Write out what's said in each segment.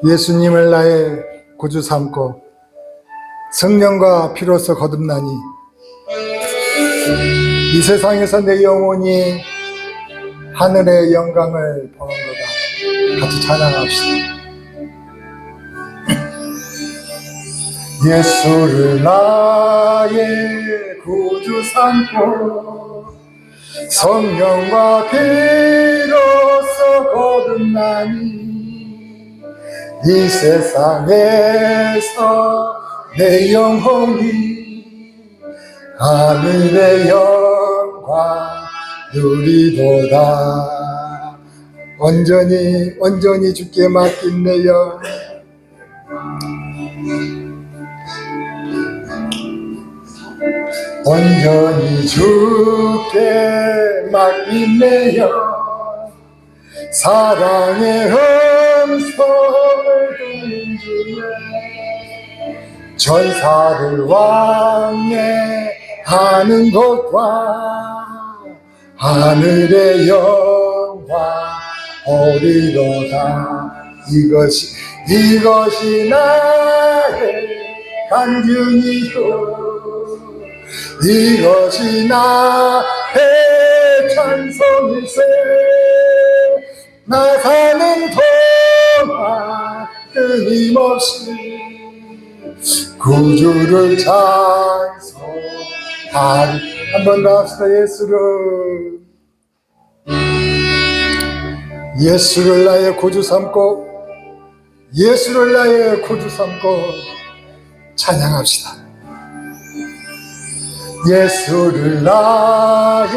예수님을 나의 구주 삼고 성령과 피로써 거듭나니 이 세상에서 내 영혼이 하늘의 영광을 보는도다. 같이 찬양합시다. 예수를 나의 구주 삼고 성령과 피로써 거듭나니 이 세상에서 내 영혼이 하늘의 영광 누리도다. 온전히 주께 맡긴 내 영, 온전히 주께 맡긴 내 영, 사랑의 음성을 듣는 주에 전사를 왕래하는 것과 하늘의 영광 보리로다. 이것이 나의 간증이요, 이것이 나의 찬송일세. 나 사는 동안 끊임없이 구주를 찬송하리. 한번 더 합시다. 예수를 나의 구주 삼고, 예수를 나의 구주 삼고 찬양합시다. 예수를 나의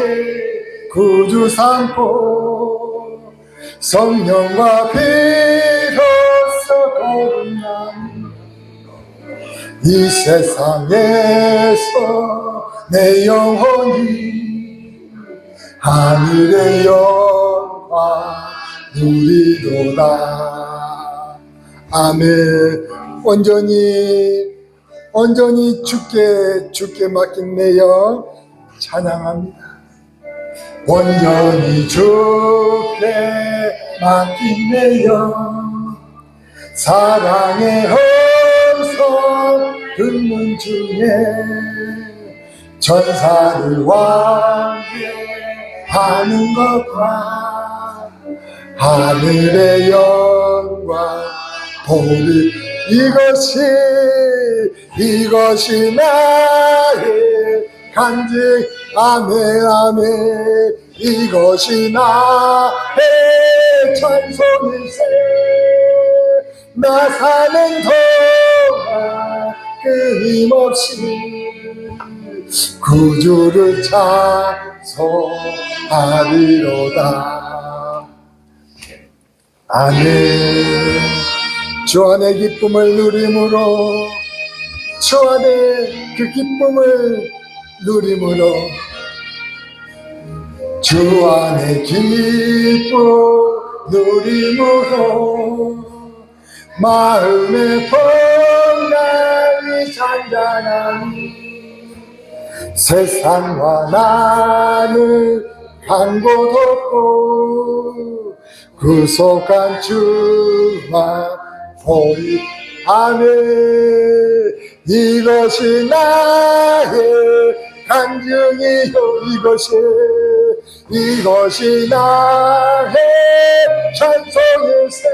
구주 삼고 성령과 피로써 거듭나니 이 세상에서 내 영혼이 하늘의 영광 누리도다. 아멘. 온전히 주께 맡긴 내 영 찬양합니다. 온전히 주께 맡긴 내 영, 사랑의 음성 듣는 중에 전사를 왕래하는 것과 하늘의 영광 보리. 이것이 나의 간증. 아멘 아멘. 이것이 나의 찬송일세. 나 사는 동안 끊임없이 구주를 찬송하리로다. 아멘. 주 안의 기쁨을 누림으로, 주 안의 그 기쁨을 누림으로, 주 안의 기쁨 누림으로 마음의 평강이 잔잔하니 세상과 나는 간 곳 없고 구속한 주만 보이. 아멘. 이것이 나의 간증이요, 이것이 나의 찬송일세.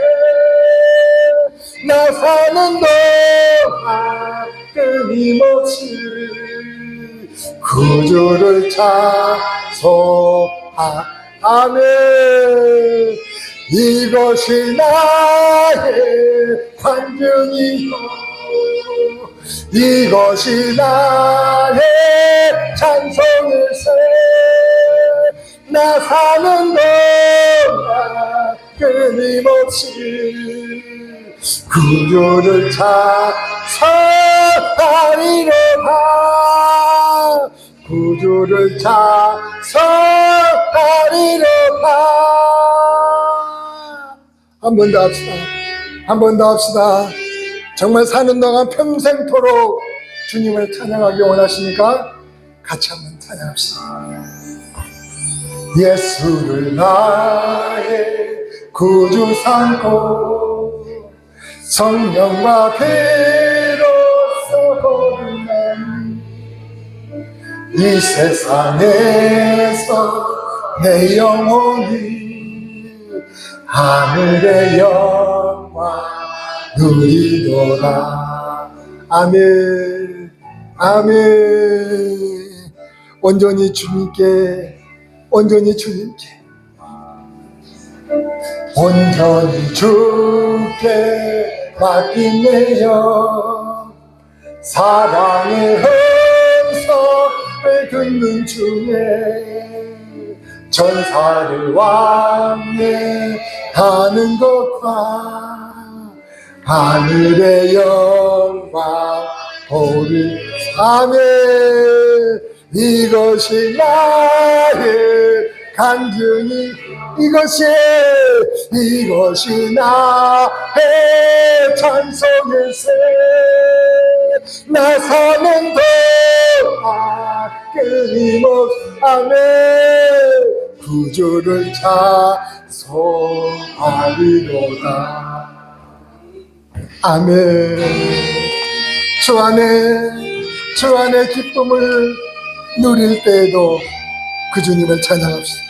나 사는 동안 끊임없이 구주를 찬송하. 아멘. 이것이 나의 간증이요, 이것이 나의 찬송일세. 나 사는 동안 끊임없이 구주를 찬송하리로다. 구주를 찬송하리로다. 한 번 더 합시다. 한 번 더 합시다. 정말 사는 동안 평생토록 주님을 찬양하기 원하십니까? 같이 한번 찬양합시다. 예수를 나의 구주 삼고 성령과 피로써 거듭난 이 세상에서 내 영혼이 하늘의 영광 누리도다. 아멘. 아멘. 온전히 주님께, 온전히 주님께, 온전히 주께 맡긴 내 영, 사랑의 음성을 듣는 중에 전사를 왕래하는 것과 하늘의 영광 보리. 아멘. 이것이 나의 간증이, 이것이 나의 찬송일세. 나 사는 동안 끊임없이 아멘 구주를 찬송하리로다. 아멘. 주 안에 기쁨을 누릴 때에도 그 주님을 찬양합시다.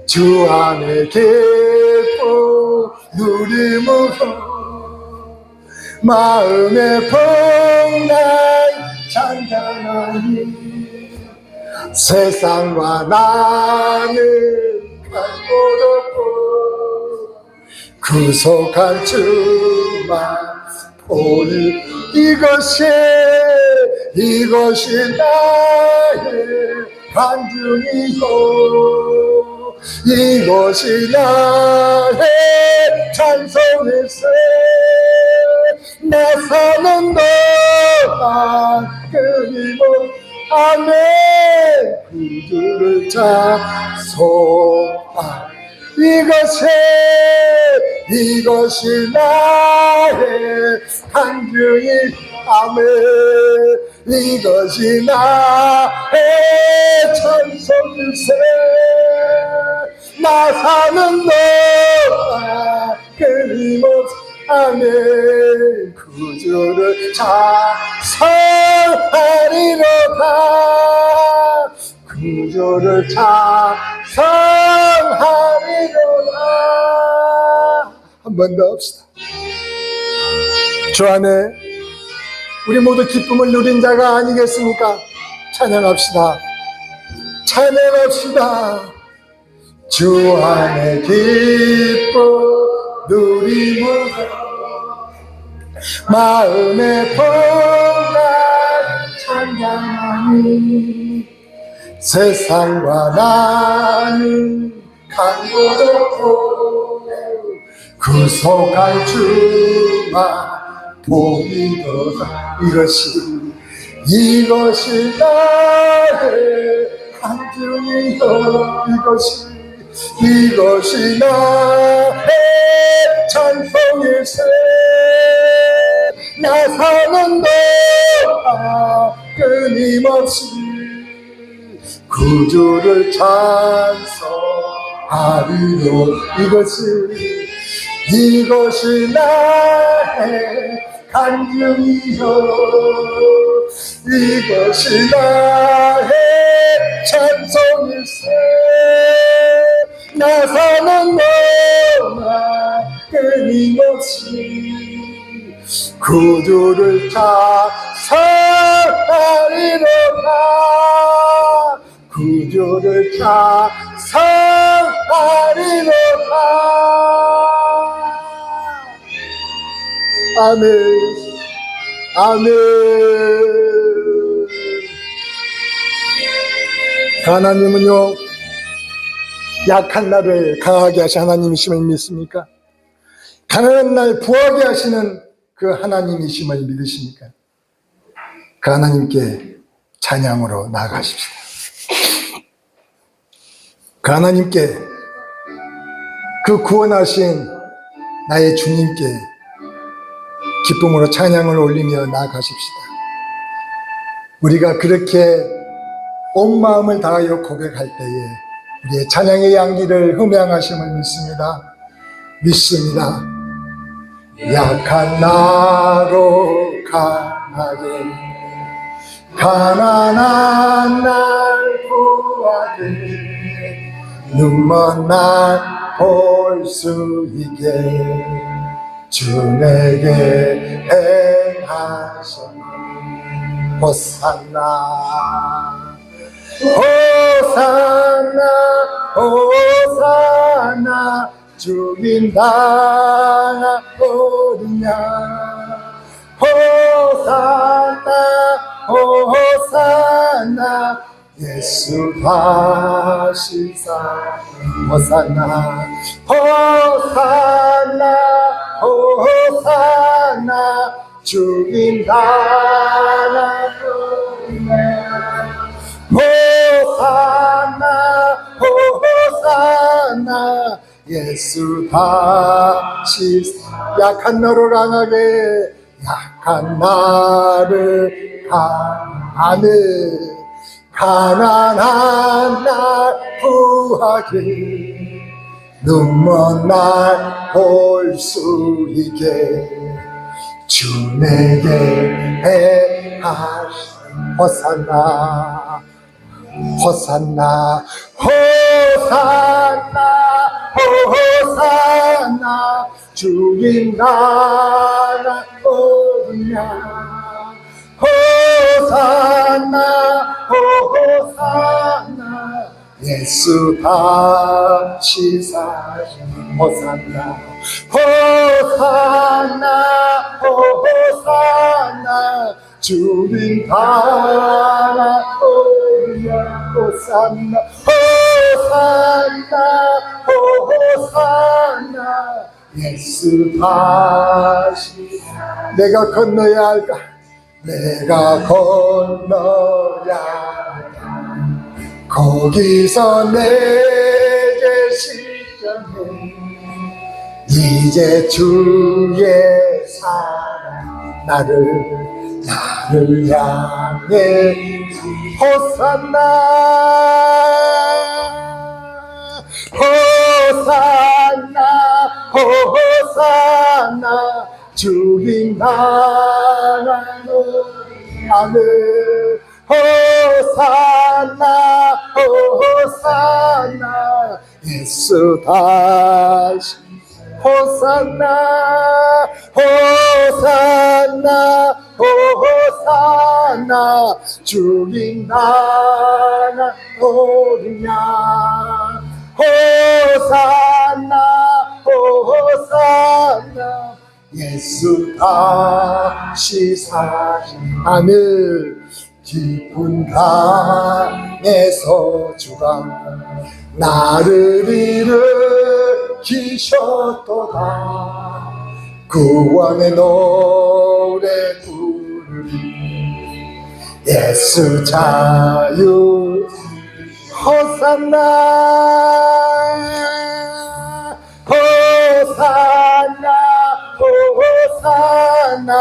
주 안에 기쁨 누림으로 마음의 풍랑 잔잔하니 세상과 나는 갈곳 없고 구속한 주만 보니 이것이 나의 간증이요 이것이 나의 찬송일세. 나 사는 동안 끊임없이 아멘 구주를 찬송하. 이것이 나의 간증이 아멘. 이것이 나의 찬송일세. 나 사는 동안 끊임없이 아멘 구주를 찬송하리로다. 구주를 찬송하리로다. 한 번 더 합시다. 주 안에 우리 모두 기쁨을 누린 자가 아니겠습니까? 찬양합시다. 주 안에 기쁨 누림으로 마음의 풍랑 찬양하니 세상과 나는 간곳 없고 구속할 주만 보이도다. 이것이 나의 간증이요 이것이 나의 찬송일세. 나 사는 동안 끊임없이 구주를 찬송하리로. 이것이 나의 간증이요 이것이 나의 찬송일세. 나 사는 동안 끊임없이 구주를 찬송하리로다. 구주를 찬송하리로다. 아멘. 하나님은요 약한 날을 강하게 하시 하나님이심을 믿습니까? 가난한 날 부하게 하시는 그 하나님이심을 믿으십니까? 그 하나님께 찬양으로 나아가십시다. 그 하나님께, 그 구원하신 나의 주님께 기쁨으로 찬양을 올리며 나아가십시다. 우리가 그렇게 온 마음을 다하여 고백할 때에 우리의 찬양의 향기를 흠양하심을 믿습니다. 약한 나로 강하게 가난한 날 구하게 눈먼 날 볼 수 있게 주 내게 행하신 호산나 호산나 호산나 주님 나오리냐 호산나 호산나 예수 다시 사 호산나 호산나 호산나 주님 나오리냐 호산나 호산나 예수 다시 약한 너를 강하게 약한 나를 강하네 가난한 날 구하게 눈먼 날 볼 수 있게 주 내게 행하신 호산나 호산나 호산나 호산나 주님 나라 오냐 호산나 호산나 예수 다시 사신 호산나 호산나 호산나 주님 나라 오냐 호산나 호산나 호산나 예수 다시 내가 건너야 할까 내가 건너야 할까 거기서 내게 시작해 이제 주의 사랑 나를 향해 호산나 호산나 호산나 주님 나라는 하늘 호산나 호산나 예수 다시 호산나 호산나 호산나 주님 나라 오리냐 호산나 호산나 예수 다시 사신 하늘 깊은 강에서 주가 나를 일으키셨도다 구원의 노래 부르리 예수 자유 호산나 호산나 호산나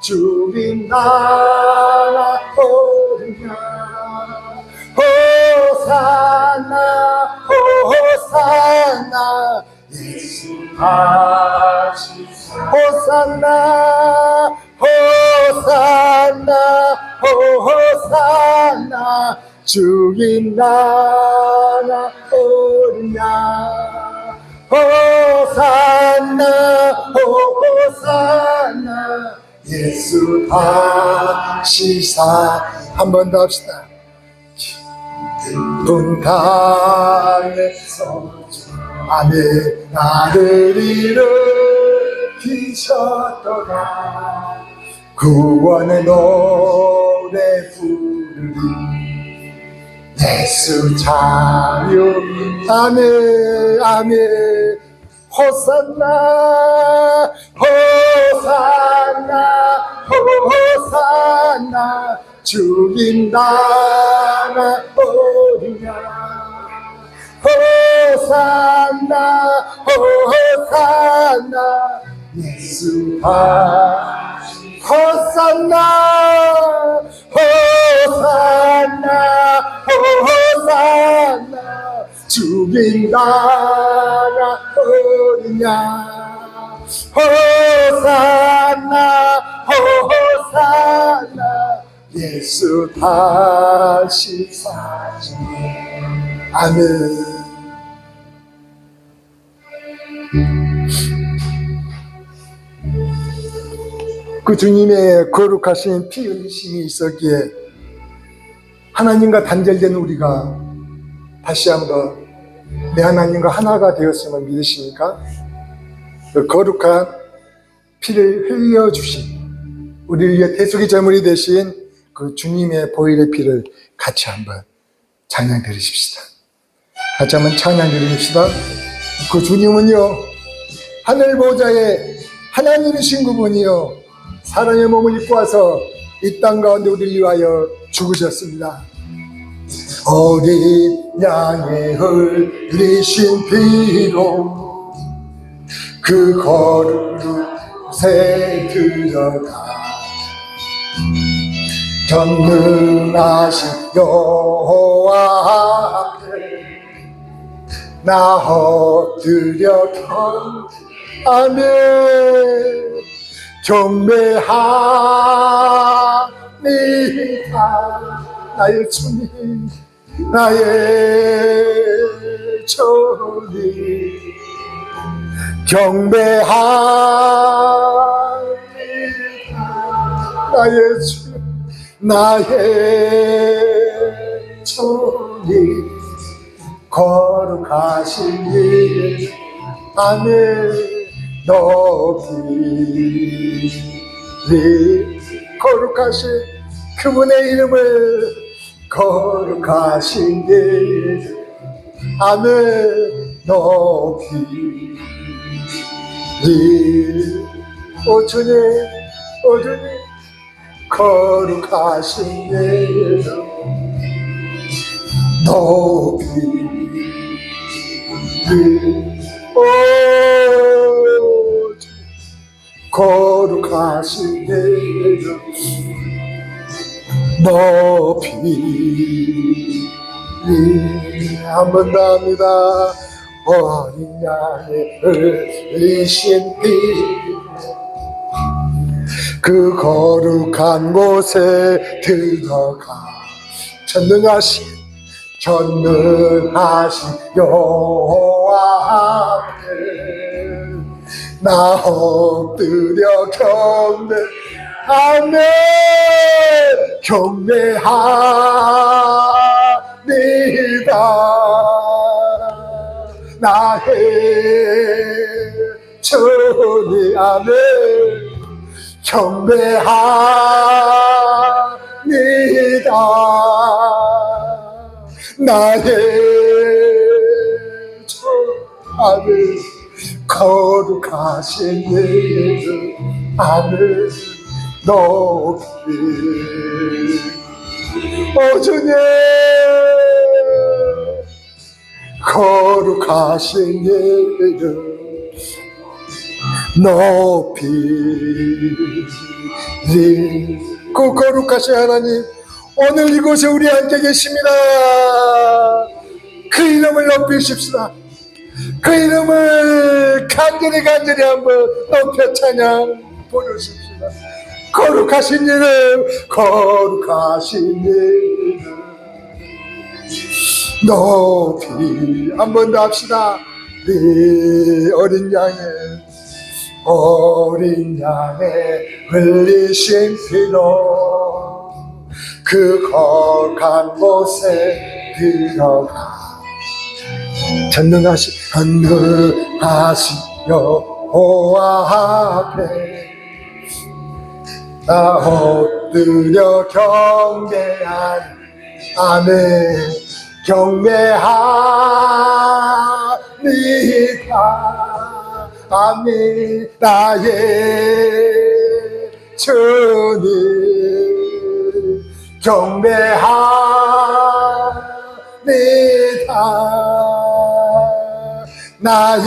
주님 나라 오리냐 호산나 호산나 예수 다시 호산나 호산나 호산나 주님 나라 오리냐 호산나 호산나 예수 다시 한 번 더 합시다 깊은 강에서 안에 나를 일으키셨더라 구원의 노래 부르리 예수 자유 아멘 아멘 호산나 호산나 호산나 주님 나라 오리냐 호산나 호산나 예수 다시 호산나 호산나 호산나 주 죽인다나 어린 양 호산나 호산나 예수 다시 사시네. 아멘. 그 주님의 거룩하신 피 흘리심이 있었기에 하나님과 단절된 우리가 다시 한번 내 하나님과 하나가 되었음을 믿으십니까? 그 거룩한 피를 흘려주신 우리를 위해 대속의 제물이 되신 그 주님의 보혈의 피를 같이 한번 찬양 드리십시다. 같이 한번 찬양 드리십시다. 그 주님은요 하늘 보좌에 하나님이신 그분이요 사람의 몸을 입고 와서 이 땅 가운데 우리를 위하여 죽으셨습니다. 어린 양의 흘리신 피로 그 거룩에 들어가 전능하신 여호와 앞에 나 엎드려 아멘. 경배합니다. 나의 주님 나의 주님 경배합니다. 나의 주님 나의 주님 거룩하신 일 아멘. 높이 거룩하신 그분의 이름을 거룩하신 일 아멘. 높이 오 주님 오 주님 거룩하신 일 높이 오 거룩하신 이름 높이 한 번 더 합니다. 어린 양의 흘리신 피 그 거룩한 곳에 들어가 전능하신 여호와 앞에 나 엎드려 경배하네. 경배합니다. 나의 주님 아멘. 경배합니다. 나의 주 아멘. 거룩하신 이름 아멘. 높이 오 주님 거룩하신 이름 높이 그 거룩하신 하나님 오늘 이곳에 우리 함께 계십니다. 그 이름을 높이십시다. 그 이름을 간절히 한번 높여 찬양 부르십시다. 거룩하신 이름 거룩하신 이름 높이 한 번 더 합시다. 네 어린 양의 흘리신 피로 그 거룩한 곳에 들어가 전능하신 여호와 앞에 나 엎드려 경배하니 아멘. 경배합니다. 아멘. 나의 주님 경배합니다. 나의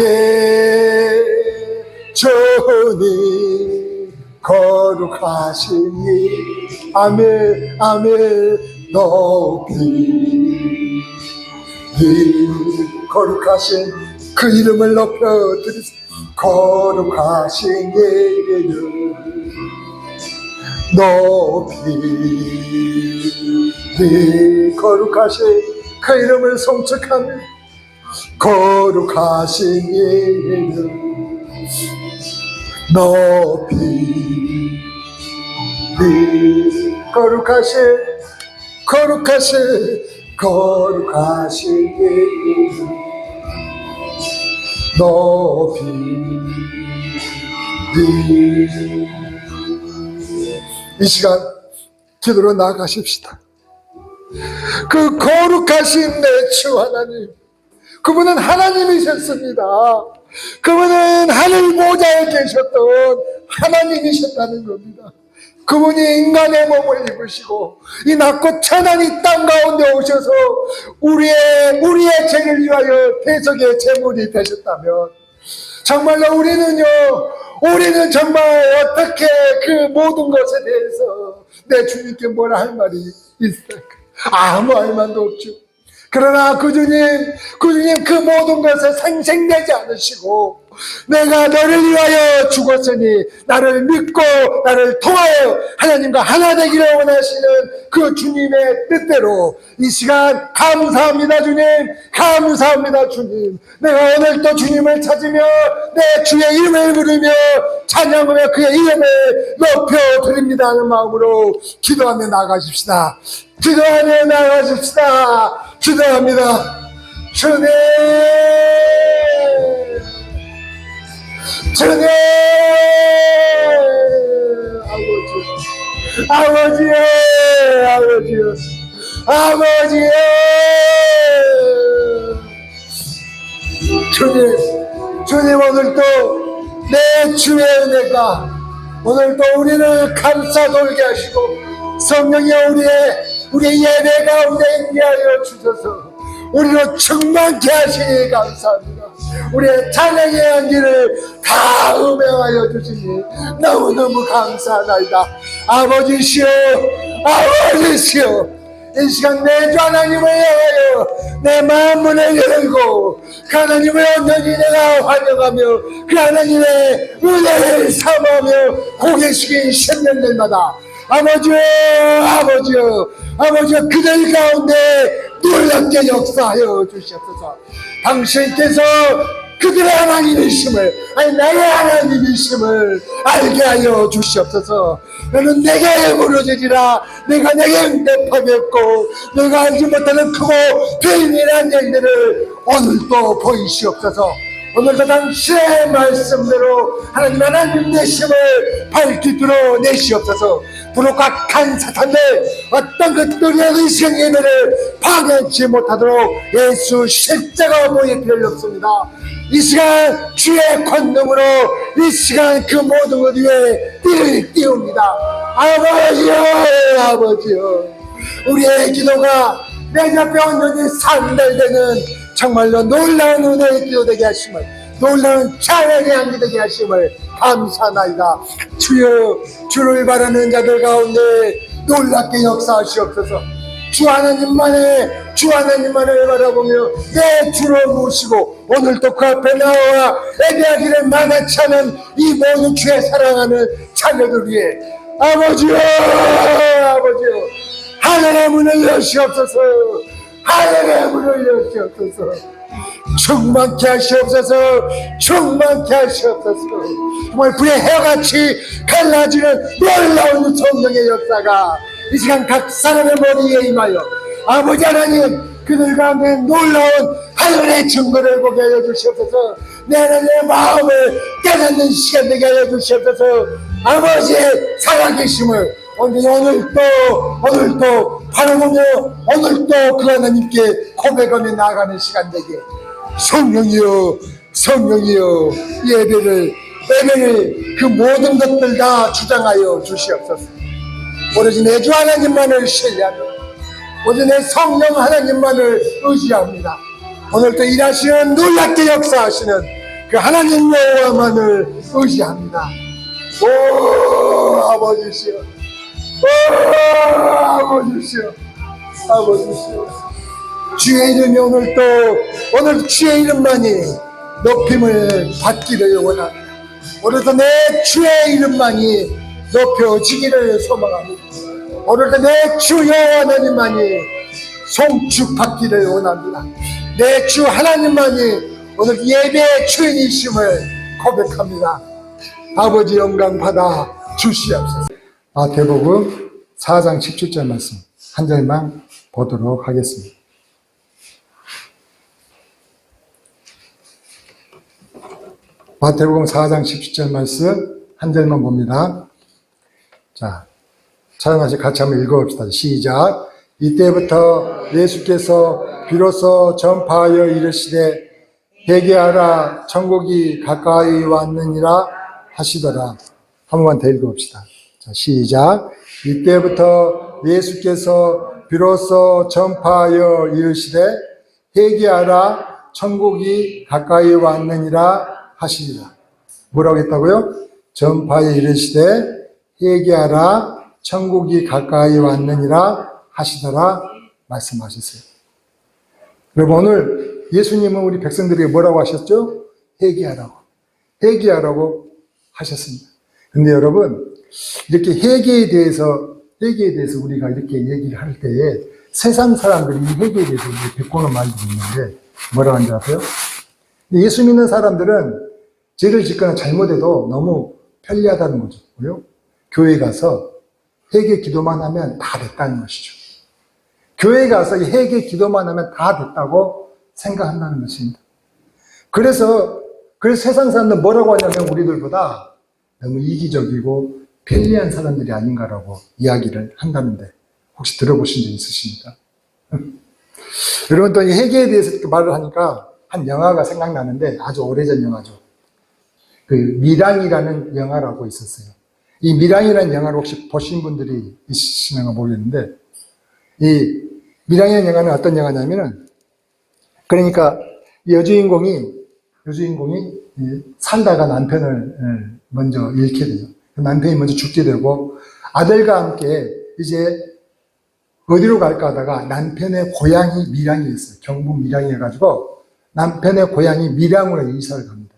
주님 거룩하시니 아멘 아멘 높이 거룩하신 그 이름을 높여드리세. 거룩하신 이름 높이 거룩하신 그 이름을 송축하며 거룩하신 이름 높이 거룩하신 이름 높이 이 시간 기도로 나아가십시다. 그 거룩하신 내 주 하나님, 그분은 하나님이셨습니다. 그분은 하늘 보좌에 계셨던 하나님이셨다는 겁니다. 그분이 인간의 몸을 입으시고 이 낮고 천한 이 땅 가운데 오셔서 우리의 죄를 위하여 대속의 제물이 되셨다면, 정말로 우리는 정말 어떻게 그 모든 것에 대해서 내 주님께 뭐라 할 말이 있을까? 아무 할 말도 없죠. 그러나 그 주님 그 모든 것을 생생내지 않으시고, 내가 너를 위하여 죽었으니 나를 믿고 나를 통하여 하나님과 하나 되기를 원하시는 그 주님의 뜻대로 이 시간 감사합니다. 주님, 감사합니다. 주님, 내가 오늘 또 주님을 찾으며 내 주의 이름을 부르며 찬양하며 그의 이름을 높여드립니다 하는 마음으로 기도하며 나가십시다. 기도하며 나가십시다. 기도합니다. 주님, 주님, 아버지요, 주님 오늘도 내 주의 은혜가 오늘도 우리를 감싸 돌게 하시고, 성령이 우리의 예배 가운데 임하여 주셔서 우리로 충만케 하시니 감사합니다. 우리의 찬양의 향기를 다 음행하여 주시니 너무너무 감사하나이다. 아버지시여, 이 시간 내 주 하나님을 향하여 내 마음문을 열고 그 하나님을 온전히 내가 환영하며 그 하나님의 은혜를 삼으며 고개 숙인 신년들마다 아버지여 그들 가운데 놀랍게 역사하여 주시옵소서. 당신께서 그들의 하나님이심을, 나의 하나님이심을 알게 하여 주시옵소서. 너는 내게 부르짖으라. 내가 내게 응답하겠고 내가 알지 못하는 크고 비밀한 일들을 오늘도 보이시옵소서. 오늘도 당신의 말씀대로 하나님 되심을 밝히 드러내시옵소서. 부룩악한 사탄들 어떤 것들의 의식 예배를 파괴하지 못하도록 예수 십자가 모의 피를 넣습니다. 이 시간 주의 권능으로 이 시간 그 모든 것 위에 띠를 띄웁니다. 아버지요, 우리의 기도가 내 옆에 온전히 상달되는 정말로 놀라운 은혜의 기도 되게 하심을, 놀라운 찬양의 향기 되게 하심을 감사나이다. 주여, 주를 바라는 자들 가운데 놀랍게 역사하시옵소서. 주 하나님만을 바라보며 내 주를 모시고 오늘도 그 앞에 나와 예배하기를 만하지 않은 이 모든 주의 사랑하는 자녀들 위해 아버지요, 하늘의 문을 여시옵소서. 하늘의 문을 여시옵소서. 충만케 하시옵소서. 정말 불의 해같이 갈라지는 놀라운 성령의 역사가 이 시간 각 사람의 머리에 임하여 아버지 하나님 그들 가운데 놀라운 하늘의 증거를 보게 하여 주시옵소서. 내 마음을 깨닫는 시간 되게 하여 주시옵소서. 아버지의 살아계심을 오늘도 바라보며 오늘도 그 하나님께 고백하며 나아가는 시간 되게 성령이여 예배를 그 모든 것들 다 주장하여 주시옵소서. 오로지 내 주 하나님만을 신뢰하며 오로지 내 성령 하나님만을 의지합니다. 오늘도 일하시는 놀랍게 역사하시는 그 하나님 여호와만을 의지합니다. 오 아버지시여, 주의 이름이 오늘 주의 이름만이 높임을 받기를 원합니다. 오늘도 내 주의 이름만이 높여지기를 소망합니다. 오늘도 내 주 여호와 하나님만이 송축받기를 원합니다. 내 주 하나님만이 오늘 예배의 주인이심을 고백합니다. 아버지 영광 받아 주시옵소서. 마태복음 4장 17절 말씀 한 절만 보도록 하겠습니다. 마태복음 4장 17절 말씀 한 절만 봅니다. 자, 찬양하시 같이 한번 읽어봅시다. 시작. 이때부터 예수께서 비로소 전파하여 이르시되 회개하라 천국이 가까이 왔느니라 하시더라. 한 번만 더 읽어봅시다. 자, 시작. 이때부터 예수께서 비로소 전파하여 이르시되 회개하라 천국이 가까이 왔느니라 하시리라. 뭐라고 했다고요? 전파하여 이르시되 회개하라 천국이 가까이 왔느니라 하시더라 말씀하셨어요. 여러분, 오늘 예수님은 우리 백성들에게 뭐라고 하셨죠? 회개하라고 하셨습니다. 근데 여러분, 이렇게 회개에 대해서 우리가 이렇게 얘기를 할 때에 세상 사람들이 이 회개에 대해서 비꼬는 말도 있는데 뭐라고 하는지 아세요? 예수 믿는 사람들은 죄를 짓거나 잘못해도 너무 편리하다는 거죠. 교회 가서 회개 기도만 하면 다 됐다는 것이죠. 교회 가서 회개 기도만 하면 다 됐다고 생각한다는 것입니다. 그래서 세상 사람들 뭐라고 하냐면 우리들보다 너무 이기적이고 편리한 사람들이 아닌가라고 이야기를 한다는데 혹시 들어보신 적 있으십니까? 여러분, 또 이 회개에 대해서 이렇게 말을 하니까 한 영화가 생각나는데 아주 오래전 영화죠. 그 미랑이라는 영화라고 있었어요. 이 미랑이라는 영화를 혹시 보신 분들이 있으시는가 모르겠는데, 이 미랑이라는 영화는 어떤 영화냐면은, 그러니까 여주인공이 살다가 남편을 먼저 잃게 돼요. 남편이 먼저 죽게 되고 아들과 함께 이제 어디로 갈까 하다가 남편의 고향이 밀양이었어요. 경북 밀양이어가지고 남편의 고향이 밀양으로 이사를 갑니다.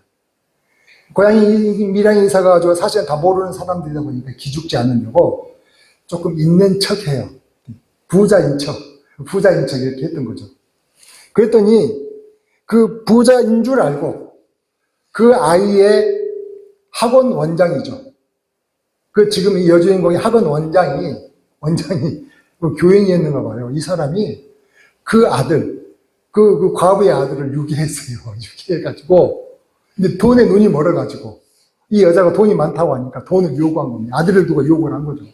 고향이 밀양에 이사 가가지고 사실은 다 모르는 사람들이다 보니까 기죽지 않으려고 조금 있는 척 해요. 부자인 척 이렇게 했던 거죠. 그랬더니 그 부자인 줄 알고 그 아이의 학원 원장이죠. 그 지금 이 여주인공의 학원 원장이 교인이었는가 봐요. 이 사람이 그 아들, 그 과부의 아들을 유기했어요. 유기해가지고 근데 돈에 눈이 멀어가지고 이 여자가 돈이 많다고 하니까 돈을 요구한 겁니다. 아들을 두고 요구를 한 거죠.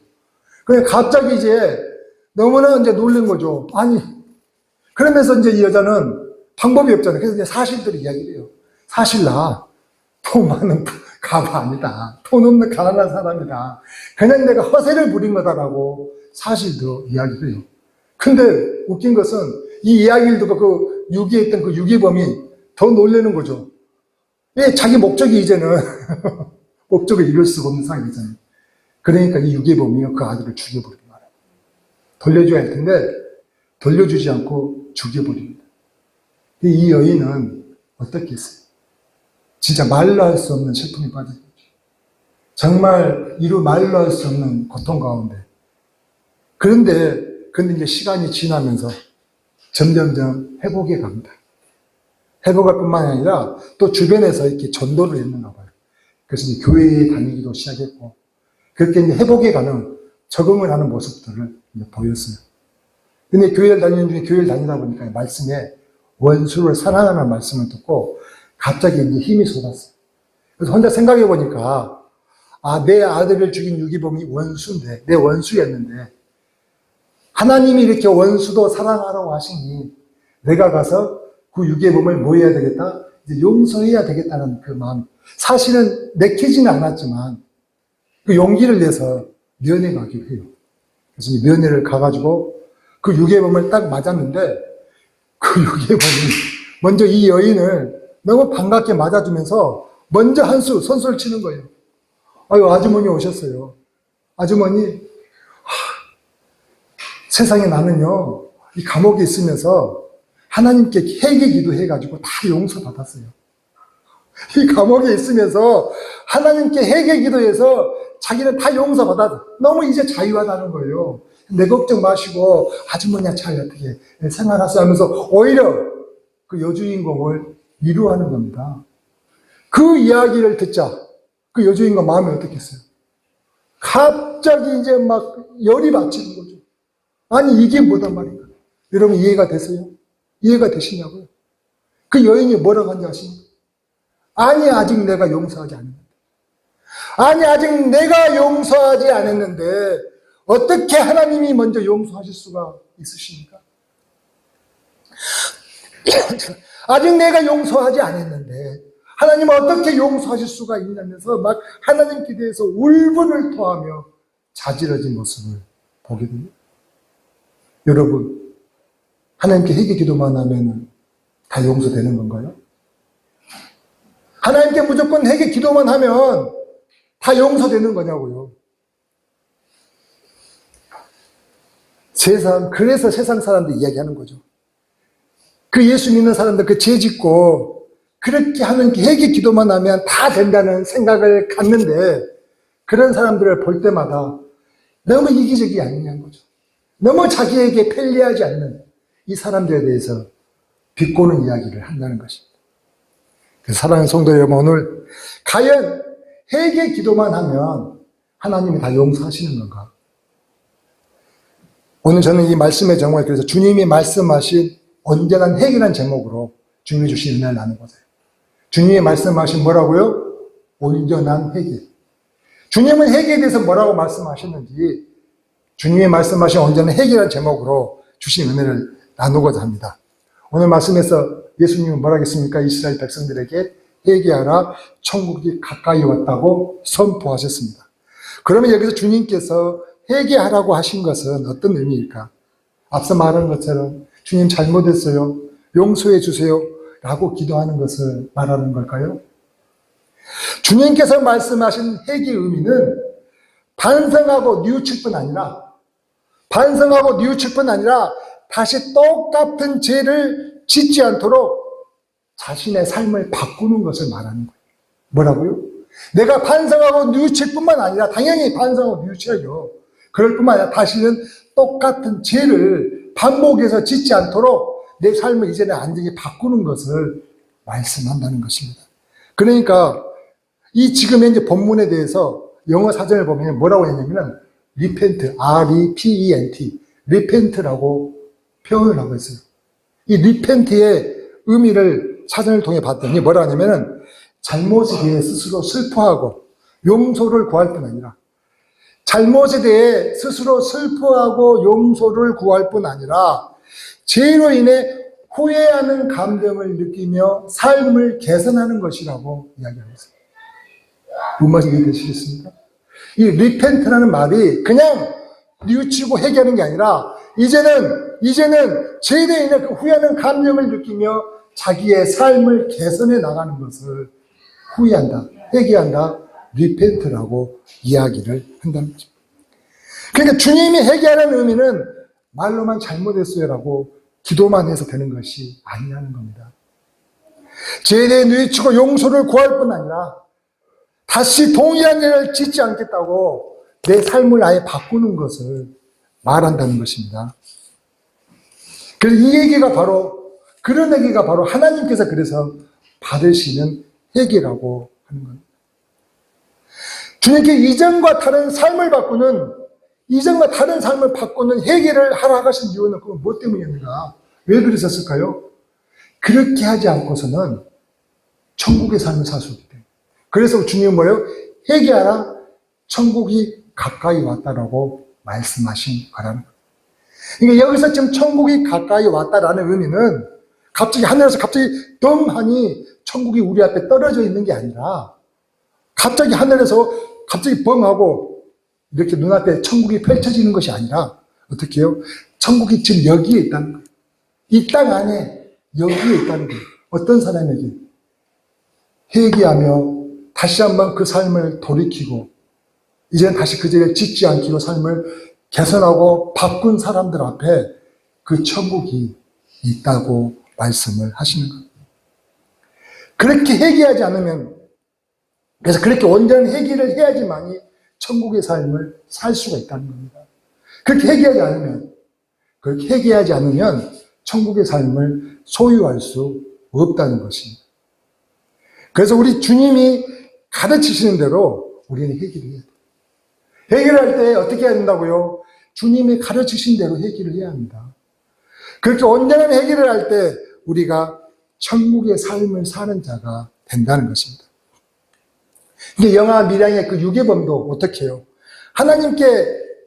그래 갑자기 이제 너무나 이제 놀란 거죠. 아니 그러면서 이제 이 여자는 방법이 없잖아요. 그래서 이제 사실대로 이야기를 해요. 사실 나 돈 많은 가부 아니다. 돈 없는 가난한 사람이다. 그냥 내가 허세를 부린 거다라고 사실도 이야기를 해요. 근데 웃긴 것은 이 이야기를 듣고 그 유기했던 그 유기범이 더 놀라는 거죠. 왜 자기 목적이 이제는 목적을 이룰 수가 없는 상황이잖아요. 그러니까 이 유기범이 그 아들을 죽여버린 거예요. 돌려줘야 할 텐데 돌려주지 않고 죽여버립니다. 이 여인은 어떻게 했어요? 진짜 말로 할 수 없는 슬픔에 빠진 거죠. 정말 말로 할 수 없는 고통 가운데. 그런데 이제 시간이 지나면서 점점점 회복해 갑니다. 회복할 뿐만 아니라 또 주변에서 이렇게 전도를 했는가 봐요. 그래서 이제 교회에 다니기도 시작했고, 그렇게 이제 회복해 가는, 적응을 하는 모습들을 이제 보였어요. 근데 교회를 다니다 보니까 말씀에 원수를 사랑하는 말씀을 듣고 갑자기 이제 힘이 쏟았어요. 그래서 혼자 생각해 보니까, 내 아들을 죽인 유기범이 원수인데, 내 원수였는데, 하나님이 이렇게 원수도 사랑하라고 하시니, 내가 가서 그 유기범을 뭐 해야 되겠다? 이제 용서해야 되겠다는 그 마음. 사실은 내키지는 않았지만, 그 용기를 내서 면회 가기로 해요. 그래서 이 면회를 가가지고 그 유기범을 딱 맞았는데, 그 유기범이 먼저 이 여인을 너무 반갑게 맞아주면서 먼저 선수를 치는 거예요. 아유, 아주머니 오셨어요. 아주머니, 세상에 나는요, 이 감옥에 있으면서 하나님께 회개 기도해가지고 다 용서받았어요. 이 감옥에 있으면서 하나님께 회개 기도해서 자기는 다 용서받아 너무 이제 자유하다는 거예요. 내 걱정 마시고 아주머니야 잘 어떻게 생활하세요 하면서 오히려 그 여주인공을 위로하는 겁니다. 그 이야기를 듣자 그 여주인공 마음이 어떻겠어요? 갑자기 이제 막 열이 받치는 거죠. 아니 이게 뭐단 말인가? 여러분 이해가 되세요? 이해가 되시냐고요? 그 여인이 뭐라고 하는지 아십니까? 아니 아직 내가 용서하지 않았는데, 아니 아직 내가 용서하지 않았는데 어떻게 하나님이 먼저 용서하실 수가 있으십니까? 아직 내가 용서하지 않았는데 하나님 어떻게 용서하실 수가 있냐면서 막 하나님 기대에서 울분을 토하며 자지러진 모습을 보게 됩니다. 여러분, 하나님께 회개 기도만 하면 다 용서되는 건가요? 하나님께 무조건 회개 기도만 하면 다 용서되는 거냐고요? 그래서 세상 사람들이 이야기하는 거죠. 그 예수 믿는 사람들 그 죄 짓고 그렇게 하는 회개 기도만 하면 다 된다는 생각을 갖는데 그런 사람들을 볼 때마다 너무 이기적이 아니냐는 거죠. 너무 자기에게 편리하지 않는 이 사람들에 대해서 비꼬는 이야기를 한다는 것입니다. 그래서 사랑하는 성도 여러분, 오늘 과연 회개 기도만 하면 하나님이 다 용서하시는 건가? 오늘 저는 이 말씀에 정말 그래서 주님이 말씀하신 온전한 회개라는 제목으로 주님이 주신 은혜를 나누는 거예요. 주님이 말씀하신 뭐라고요? 온전한 회개. 주님은 회개에 대해서 뭐라고 말씀하셨는지 주님이 말씀하신 온전한 회개라는 제목으로 주신 은혜를 나누고자 합니다. 오늘 말씀에서 예수님은 뭐라 하겠습니까? 이스라엘 백성들에게 회개하라, 천국이 가까이 왔다고 선포하셨습니다. 그러면 여기서 주님께서 회개하라고 하신 것은 어떤 의미일까? 앞서 말한 것처럼 주님 잘못했어요, 용서해 주세요 라고 기도하는 것을 말하는 걸까요? 주님께서 말씀하신 회개의 의미는 반성하고 뉘우칠 뿐 아니라 다시 똑같은 죄를 짓지 않도록 자신의 삶을 바꾸는 것을 말하는 거예요. 뭐라고요? 내가 반성하고 뉘우칠 뿐만 아니라, 당연히 반성하고 뉘우쳐야죠. 그럴 뿐만 아니라 다시는 똑같은 죄를 반복해서 짓지 않도록 내 삶을 이제는 완전히 바꾸는 것을 말씀한다는 것입니다. 그러니까 이 지금 현재 본문에 대해서 영어 사전을 보면 뭐라고 했냐면 repent, R-E-P-E-N-T, repent라고 표현을 하고 있어요. 이 repent의 의미를 사전을 통해 봤더니 뭐라 하냐면은 잘못에 대해 스스로 슬퍼하고 용서를 구할 뿐 아니라, 잘못에 대해 스스로 슬퍼하고 용서를 구할 뿐 아니라 죄로 인해 후회하는 감정을 느끼며 삶을 개선하는 것이라고 이야기하고 있습니다. 무슨 말인지 이해되시겠습니까? 이 repent라는 말이 그냥 뉘우치고 회개하는 게 아니라 이제는 죄에 인해 그 후회하는 감정을 느끼며 자기의 삶을 개선해 나가는 것을 후회한다, 회개한다, repent라고 이야기를 한다는 거죠. 그러니까 주님이 회개하는 의미는 말로만 잘못했어요라고 기도만 해서 되는 것이 아니라는 겁니다. 죄에 대해 뉘우치고 용서를 구할 뿐 아니라 다시 동일한 죄를 짓지 않겠다고 내 삶을 아예 바꾸는 것을 말한다는 것입니다. 그래서 이 얘기가 바로, 그런 얘기가 바로 하나님께서 그래서 받으시는 회개라고 하는 겁니다. 주님께 이전과 다른 삶을 바꾸는 회개를 하라 하신 이유는 그건 뭐 때문이었는가? 왜 그러셨을까요? 그렇게 하지 않고서는 천국의 삶을 살 수 없기 때문에. 그래서 주님은 뭐예요? 회개하라, 천국이 가까이 왔다라고 말씀하신 거라는 거예요. 그러니까 여기서 지금 천국이 가까이 왔다라는 의미는 갑자기 하늘에서 갑자기 덩하니 천국이 우리 앞에 떨어져 있는 게 아니라 갑자기 하늘에서 갑자기 벙하고 이렇게 눈앞에 천국이 펼쳐지는 것이 아니라 어떻게 해요? 천국이 지금 여기에 있다는 거예요. 이 땅 안에 여기에 있다는 거예요. 어떤 사람에게? 회개하며 다시 한번 그 삶을 돌이키고 이제는 다시 그 죄를 짓지 않기로 삶을 개선하고 바꾼 사람들 앞에 그 천국이 있다고 말씀을 하시는 겁니다. 그렇게 회개하지 않으면, 그래서 그렇게 온전한 회개를 해야지만이 천국의 삶을 살 수가 있다는 겁니다. 그렇게 회개하지 않으면 천국의 삶을 소유할 수 없다는 것입니다. 그래서 우리 주님이 가르치시는 대로 우리는 회개를 해야 돼요. 회개를 할 때 어떻게 해야 된다고요? 주님이 가르치신 대로 회개를 해야 합니다. 그렇게 온전한 회개를 할 때 우리가 천국의 삶을 사는 자가 된다는 것입니다. 이게 영화 밀양의 그 유괴범도 어떻게 해요? 하나님께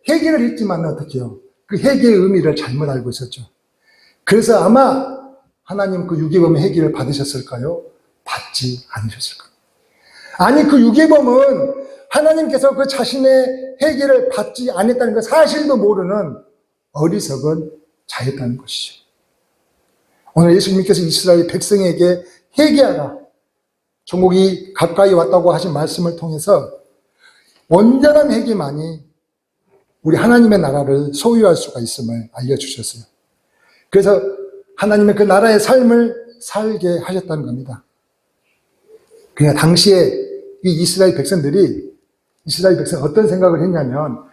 회개를 했지만 어떻게 해요? 그 회개의 의미를 잘못 알고 있었죠. 그래서 아마 하나님 그 유괴범의 회개를 받으셨을까요? 받지 않으셨을 거예요. 아니, 그 유괴범은 하나님께서 그 자신의 회개를 받지 않았다는 그 사실도 모르는 어리석은 자였다는 것이죠. 오늘 예수님께서 이스라엘 백성에게 회개하라, 천국이 가까이 왔다고 하신 말씀을 통해서 온전한 회개만이 우리 하나님의 나라를 소유할 수가 있음을 알려주셨어요. 그래서 하나님의 그 나라의 삶을 살게 하셨다는 겁니다. 그러니까 당시에 이 이스라엘 백성들이 어떤 생각을 했냐면,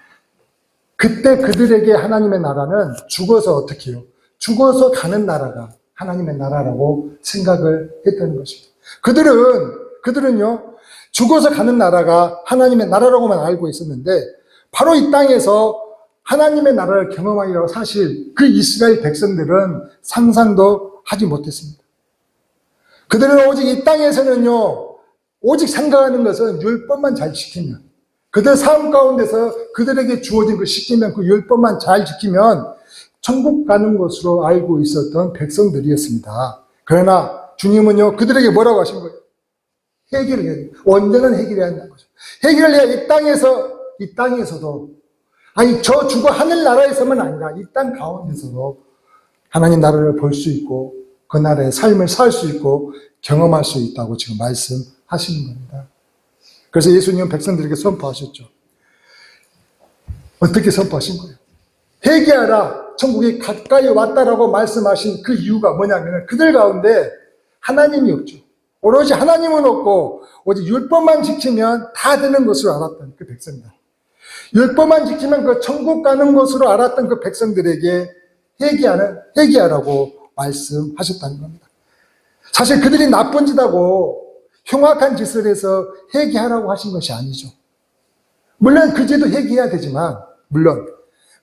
그때 그들에게 하나님의 나라는 죽어서 어떻게 해요? 죽어서 가는 나라가 하나님의 나라라고 생각을 했다는 것입니다. 그들은요, 죽어서 가는 나라가 하나님의 나라라고만 알고 있었는데, 바로 이 땅에서 하나님의 나라를 경험하기라고 사실 그 이스라엘 백성들은 상상도 하지 못했습니다. 그들은 오직 이 땅에서는요, 오직 생각하는 것은 율법만 잘 지키면, 그들 삶 가운데서 그들에게 주어진 그 시키면, 그 율법만 잘 지키면 천국 가는 것으로 알고 있었던 백성들이었습니다. 그러나 주님은요, 그들에게 뭐라고 하신 거예요? 회개를 해야 돼요. 온전한 회개를 해야 한다는 거죠. 회개를 해야 이 땅에서도, 아니, 저 죽어 하늘나라에서만 아니라 이 땅 가운데서도 하나님 나라를 볼 수 있고, 그 나라의 삶을 살 수 있고, 경험할 수 있다고 지금 말씀하시는 겁니다. 그래서 예수님은 백성들에게 선포하셨죠. 어떻게 선포하신 거예요? 회개하라, 천국이 가까이 왔다라고 말씀하신 그 이유가 뭐냐면, 그들 가운데 하나님이 없죠. 오로지 하나님은 없고 오직 율법만 지키면 다 되는 것으로 알았던 그 백성들, 율법만 지키면 그 천국 가는 것으로 알았던 그 백성들에게 회개하라고 말씀하셨다는 겁니다. 사실 그들이 나쁜 짓하고 흉악한 짓을 해서 회개하라고 하신 것이 아니죠. 물론 그 죄도 회개해야 되지만,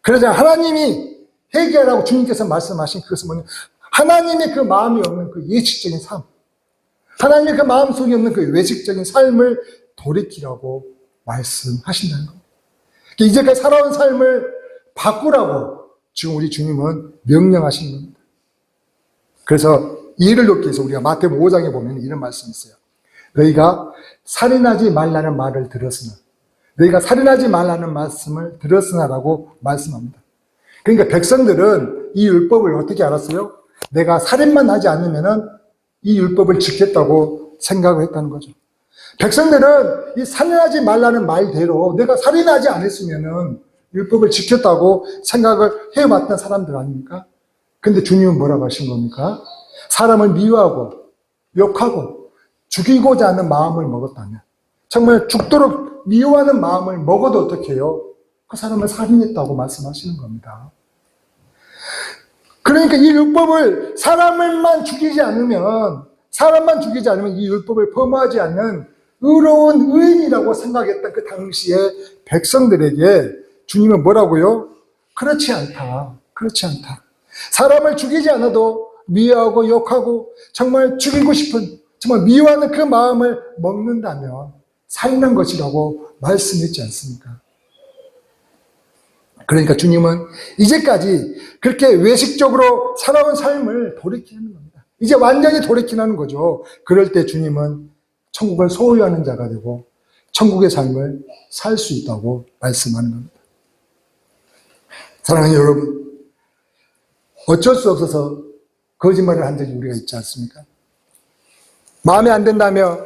그러자 하나님이 회개하라고 주님께서 말씀하신 그것은 뭐냐, 하나님의 그 마음이 없는 그 예식적인 삶, 하나님의 그 마음속에 없는 그 외식적인 삶을 돌이키라고 말씀하신다는 겁니다. 이제까지 살아온 삶을 바꾸라고 지금 우리 주님은 명령하시는 겁니다. 그래서 이해를 돕기 위해서 우리가 마태복음 5장에 보면 이런 말씀이 있어요. 너희가 살인하지 말라는 말을 들었으나, 너희가 살인하지 말라는 말씀을 들었으나라고 말씀합니다. 그러니까 백성들은 이 율법을 어떻게 알았어요? 내가 살인만 하지 않으면은 이 율법을 지켰다고 생각을 했다는 거죠. 백성들은 이 살인하지 말라는 말대로 내가 살인하지 않았으면은 율법을 지켰다고 생각을 해왔던 사람들 아닙니까? 근데 주님은 뭐라고 하신 겁니까? 사람을 미워하고 욕하고 죽이고자 하는 마음을 먹었다면, 정말 죽도록 미워하는 마음을 먹어도 어떻게 해요? 그 사람을 살인했다고 말씀하시는 겁니다. 그러니까 이 율법을 사람만 죽이지 않으면 이 율법을 범하지 않는 의로운 의인이라고 생각했던 그 당시의 백성들에게 주님은 뭐라고요? 그렇지 않다. 사람을 죽이지 않아도 미워하고 욕하고 정말 죽이고 싶은, 정말 미워하는 그 마음을 먹는다면 살인한 것이라고 말씀했지 않습니까? 그러니까 주님은 이제까지 그렇게 외식적으로 살아온 삶을 돌이키는 겁니다. 이제 완전히 돌이키는 거죠. 그럴 때 주님은 천국을 소유하는 자가 되고 천국의 삶을 살 수 있다고 말씀하는 겁니다. 사랑하는 여러분, 어쩔 수 없어서 거짓말을 한 적이 우리가 있지 않습니까? 마음에 안 든다며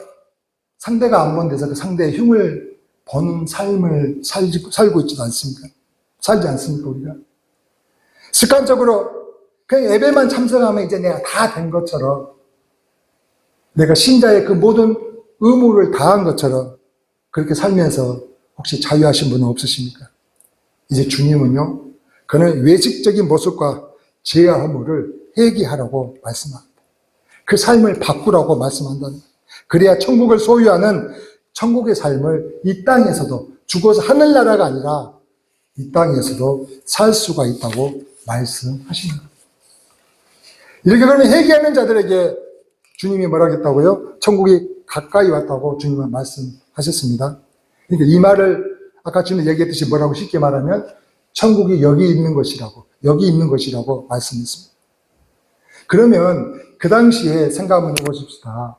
상대가 안 본 데서 그 상대의 흉을 보는 삶을 살고 있지도 않습니까? 살지 않습니까, 우리가? 습관적으로 그냥 예배만 참석하면 이제 내가 다 된 것처럼, 내가 신자의 그 모든 의무를 다한 것처럼 그렇게 살면서 혹시 자유하신 분은 없으십니까? 이제 주님은요, 그는 외식적인 모습과 죄와 허물을 회개하라고 말씀합니다. 그 삶을 바꾸라고 말씀한다는 거예요. 그래야 천국을 소유하는 천국의 삶을 이 땅에서도, 죽어서 하늘나라가 아니라 이 땅에서도 살 수가 있다고 말씀하시는 거예요. 이렇게 그러면 회개하는 자들에게 주님이 뭐라고 했다고요? 천국이 가까이 왔다고 주님은 말씀하셨습니다. 그러니까 이 말을 아까 주님 얘기했듯이 뭐라고 쉽게 말하면 천국이 여기 있는 것이라고, 여기 있는 것이라고 말씀했습니다. 그러면 그 당시에 생각 한번 해보십시다.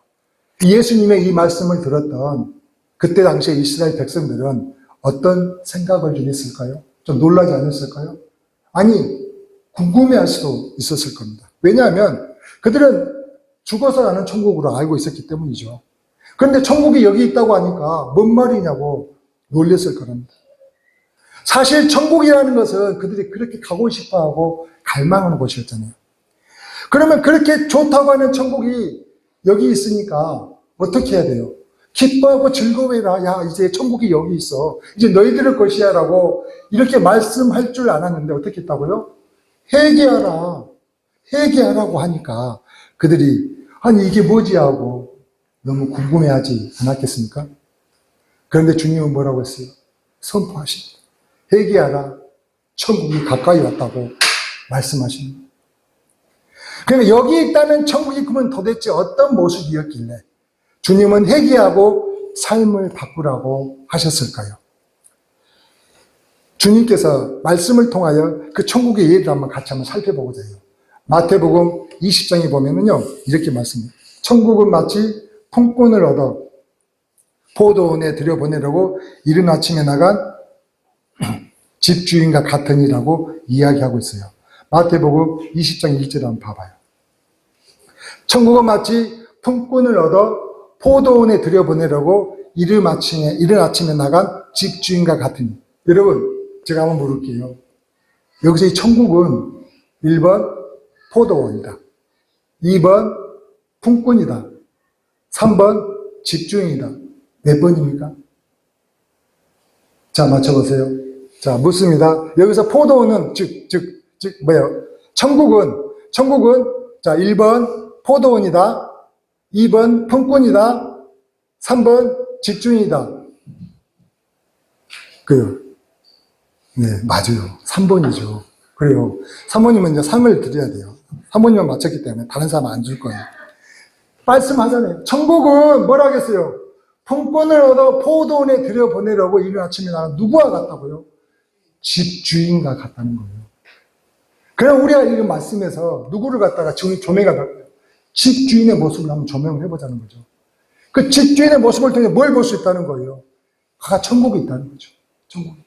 예수님의 이 말씀을 들었던 그때 당시에 이스라엘 백성들은 어떤 생각을 좀 했을까요? 좀 놀라지 않았을까요? 아니, 궁금해할 수도 있었을 겁니다. 왜냐하면 그들은 죽어서 가는 천국으로 알고 있었기 때문이죠. 그런데 천국이 여기 있다고 하니까 뭔 말이냐고 놀랬을 겁니다. 사실 천국이라는 것은 그들이 그렇게 가고 싶어하고 갈망하는 곳이었잖아요. 그러면 그렇게 좋다고 하는 천국이 여기 있으니까 어떻게 해야 돼요? 기뻐하고 즐거워해라. 야, 이제 천국이 여기 있어. 이제 너희들의 것이야 라고 이렇게 말씀할 줄 알았는데 어떻게 했다고요? 회개하라. 회개하라고 하니까 그들이 아니 이게 뭐지 하고 너무 궁금해하지 않았겠습니까? 그런데 주님은 뭐라고 했어요? 선포하십니다. 회개하라. 천국이 가까이 왔다고 말씀하십니다. 그러면 여기 있다는 천국이 그러면 도대체 어떤 모습이었길래 주님은 회개하고 삶을 바꾸라고 하셨을까요? 주님께서 말씀을 통하여 그 천국의 예를 같이 한번 살펴보고자 해요. 마태복음 20장에 보면은요, 이렇게 말씀해요. 천국은 마치 품꾼을 얻어 포도원에 들여보내려고 이른 아침에 나간 집주인과 같으니라고 이야기하고 있어요. 마태복음 20장 1절에 한번 봐봐요. 천국은 마치 품꾼을 얻어 포도원에 들여보내려고 이른 아침에 나간 집주인과 같으니. 여러분, 제가 한번 물을게요. 여기서 이 천국은 1번 포도원이다. 2번 품꾼이다. 3번 집주인이다. 몇 번입니까? 자, 맞춰보세요. 자, 묻습니다. 여기서 포도원은 뭐예요? 천국은 자, 1번 포도원이다. 2번 품꾼이다. 3번 집주인이다. 네, 맞아요. 3번이죠. 그래요. 3번이면 이제 3을 드려야 돼요. 3번이면 맞췄기 때문에 다른 사람은 안 줄 거예요. 말씀하잖아요. 천국은 뭐라 하겠어요? 품꾼을 얻어 포도원에 들여보내려고 이른 아침에 나는 누구와 같다고요? 집주인과 같다는 거예요. 그럼 우리가 이 말씀에서 누구를 갖다가 조명하다고요? 집주인의 모습을 한번 조명을 해보자는 거죠. 그 집주인의 모습을 통해 뭘 볼 수 있다는 거예요? 그가 천국이 있다는 거죠. 천국이.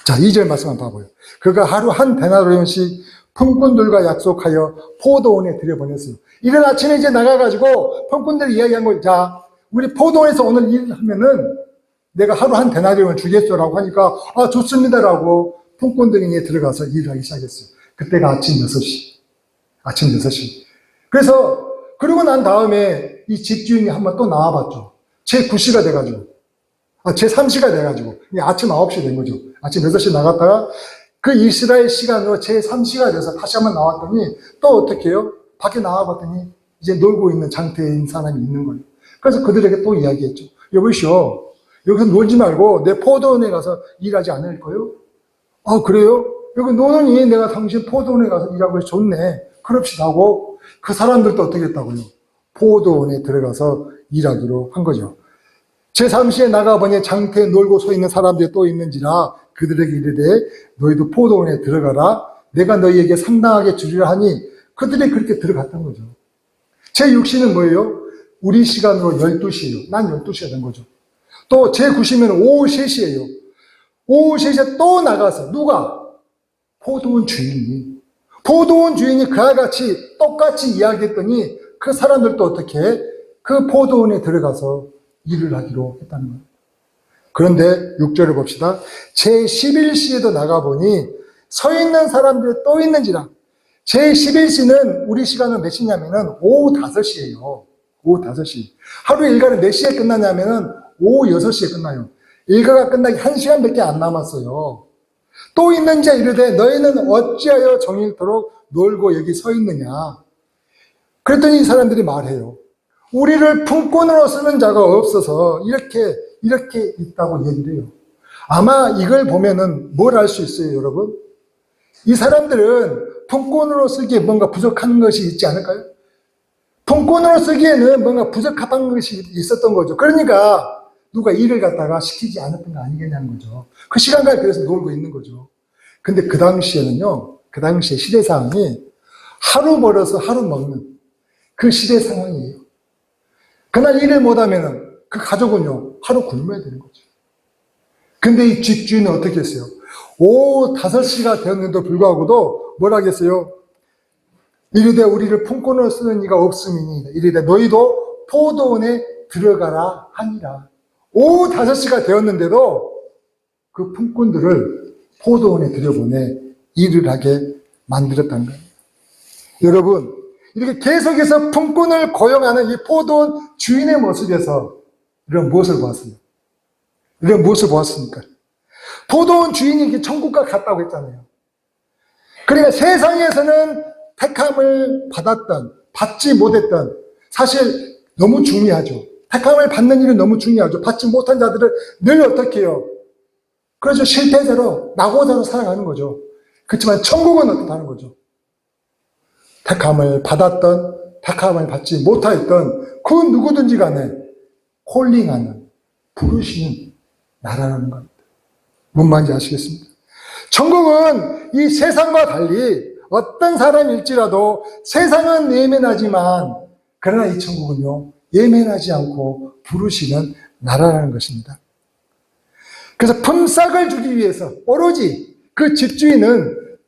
자, 2절 말씀 한번 봐봐요. 그가 하루 한 데나리온씩 품꾼들과 약속하여 포도원에 들여보냈어요. 이른 아침에 이제 나가가지고 품꾼들이 이야기한 거예요. 자, 우리 포도원에서 오늘 일하면은 내가 하루 한 데나리온을 주겠어라고 하니까 아, 좋습니다라고 품꾼들이 이제 들어가서 일을 하기 시작했어요. 그때가 아침 6시. 아침 6시. 그래서 그러고 난 다음에 이 집주인이 한번 또 나와봤죠. 제 9시가 돼가지고. 제 3시가 돼가지고. 아침 9시 된 거죠. 아침 6시 나갔다가 그 이스라엘 시간으로 제 3시가 돼서 다시 한번 나왔더니 또 어떻게 해요? 밖에 나와봤더니 이제 놀고 있는 상태인 사람이 있는 거예요. 그래서 그들에게 또 이야기했죠. 여보시오, 여기서 놀지 말고 내 포도원에 가서 일하지 않을 거요? 아, 그래요? 여기 노는이 내가 당신 포도원에 가서 일하고 해서 좋네. 그럽시다 하고 그 사람들도 어떻게 했다고요? 포도원에 들어가서 일하기로 한 거죠. 제3시에 나가보니 장터에 놀고 서 있는 사람들이 또 있는지라 그들에게 이르되 너희도 포도원에 들어가라. 내가 너희에게 상당하게 주리라 하니 그들이 그렇게 들어갔던 거죠. 제6시는 뭐예요? 우리 시간으로 12시예요. 난 12시가 된 거죠. 또 제9시면 오후 3시예요. 오후 3시에 또 나가서 누가? 포도원 주인이. 포도원 주인이 그와 같이 똑같이 이야기했더니 그 사람들도 어떻게 해? 그 포도원에 들어가서 일을 하기로 했다는 거예요. 그런데 6절을 봅시다. 제11시에도 나가보니 서 있는 사람들이 또 있는지라 제11시는 우리 시간은 몇 시냐면은 오후 5시예요. 오후 5시. 하루 일과는 몇 시에 끝나냐면은 오후 6시에 끝나요. 일과가 끝나기 1시간밖에 안 남았어요. 또 있는 자 이르되 너희는 어찌하여 정일토록 놀고 여기 서 있느냐. 그랬더니 이 사람들이 말해요. 우리를 품꾼으로 쓰는 자가 없어서 이렇게 있다고 얘기를 해요. 아마 이걸 보면은 뭘 알 수 있어요, 여러분? 이 사람들은 품꾼으로 쓰기에 뭔가 부족한 것이 있지 않을까요? 품꾼으로 쓰기에는 뭔가 부적합한 것이 있었던 거죠. 그러니까 누가 일을 갖다가 시키지 않았던 거 아니겠냐는 거죠. 그 시간까지 그래서 놀고 있는 거죠. 근데 그 당시에는요, 그 당시에 시대 상황이 하루 벌어서 하루 먹는 그 시대 상황이에요. 그날 일을 못하면은 그 가족은요, 하루 굶어야 되는 거죠. 근데 이 집주인은 어떻게 했어요? 오후 5시가 되었는데도 불구하고도 뭘 하겠어요? 이르되 우리를 품꾼으로 쓰는 이가 없음이니 이르되 너희도 포도원에 들어가라 하니라. 오후 5시가 되었는데도 그 품꾼들을 포도원에 들여보내 일을 하게 만들었다는 거예요. 여러분, 이렇게 계속해서 품꾼을 고용하는 이 포도원 주인의 모습에서 이런 무엇을 보았습니까? 이런 무엇을 보았습니까? 포도원 주인이 천국과 같다고 했잖아요. 그러니까 세상에서는 택함을 받았던, 받지 못했던, 사실 너무 중요하죠. 택함을 받는 일은 너무 중요하죠. 받지 못한 자들은 늘 어떻게 해요? 그래서 실패자로, 낙오자로 살아가는 거죠. 그렇지만 천국은 어떻다는 거죠? 택함을 받았던, 택함을 받지 못하였던 그 누구든지 간에 콜링하는, 부르시는 나라라는 겁니다. 뭔 말인지 아시겠습니까? 천국은 이 세상과 달리 어떤 사람일지라도 세상은 예민하지만 그러나 이 천국은요, 예민하지 않고 부르시는 나라라는 것입니다. 그래서 품삯을 주기 위해서 오로지 그 집주인은,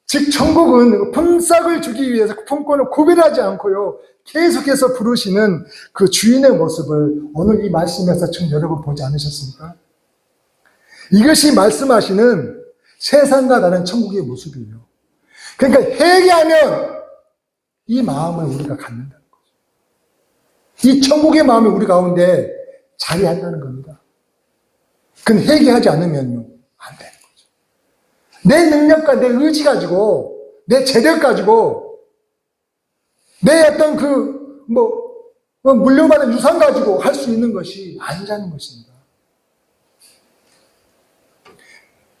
즉 천국은 품삯을 주기 위해서 품꾼을 구별하지 않고요, 계속해서 부르시는 그 주인의 모습을 오늘 이 말씀에서 지금 여러분 보지 않으셨습니까? 이것이 말씀하시는 세상과 다른 천국의 모습이에요. 그러니까 회개하면 이 마음을 우리가 갖는다는 거죠. 이 천국의 마음이 우리 가운데 자리한다는 겁니다. 그건 회개하지 않으면요, 안 되는 거죠. 내 능력과 내 의지 가지고, 내 재력 가지고, 내 어떤 물려받은 유산 가지고 할 수 있는 것이 아니라는 것입니다.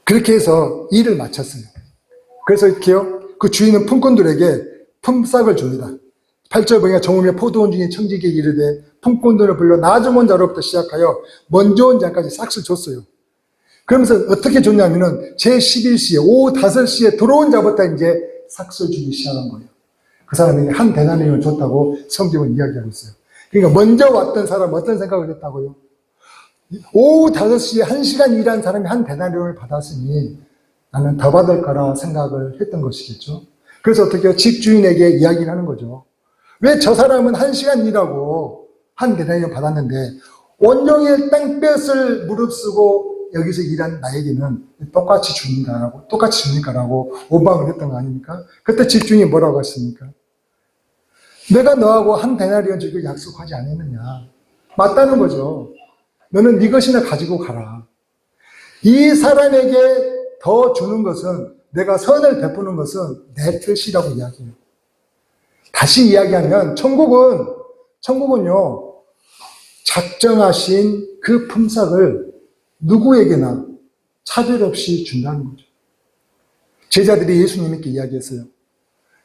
그렇게 해서 일을 마쳤어요. 그래서 이렇게요, 그 주인은 품꾼들에게 품삯을 줍니다. 8절 보니까 정오에 포도원 주인이 청지기에 이르되 품꾼들을 불러 나중 온 자로부터 시작하여 먼저 온 자까지 싹을 줬어요. 그러면서 어떻게 줬냐면은 제11시에 오후 5시에 들어온 자부터 이제 싹을 주기 시작한 거예요. 그 사람이 한 데나리온을 줬다고 성경은 이야기하고 있어요. 그러니까 먼저 왔던 사람 어떤 생각을 했다고요? 오후 5시에 1시간 일한 사람이 한 데나리온을 받았으니 나는 더 받을 거라 생각을 했던 것이겠죠. 그래서 어떻게 집주인에게 이야기를 하는 거죠. 왜 저 사람은 1시간 일하고 한 데나리온 받았는데 온종일 땡볕을 무릅쓰고 여기서 일한 나에게는 똑같이 줍니까라고 오방을 했던 거 아닙니까? 그때 집주인이 뭐라고 했습니까? 내가 너하고 한 데나리온 주기로 약속하지 않았느냐. 맞다는 거죠. 너는 네 것이나 가지고 가라. 이 사람에게 더 주는 것은, 내가 선을 베푸는 것은 내 뜻이라고 이야기해요. 다시 이야기하면 천국은요, 작정하신 그 품삯을 누구에게나 차별 없이 준다는 거죠. 제자들이 예수님께 이야기했어요.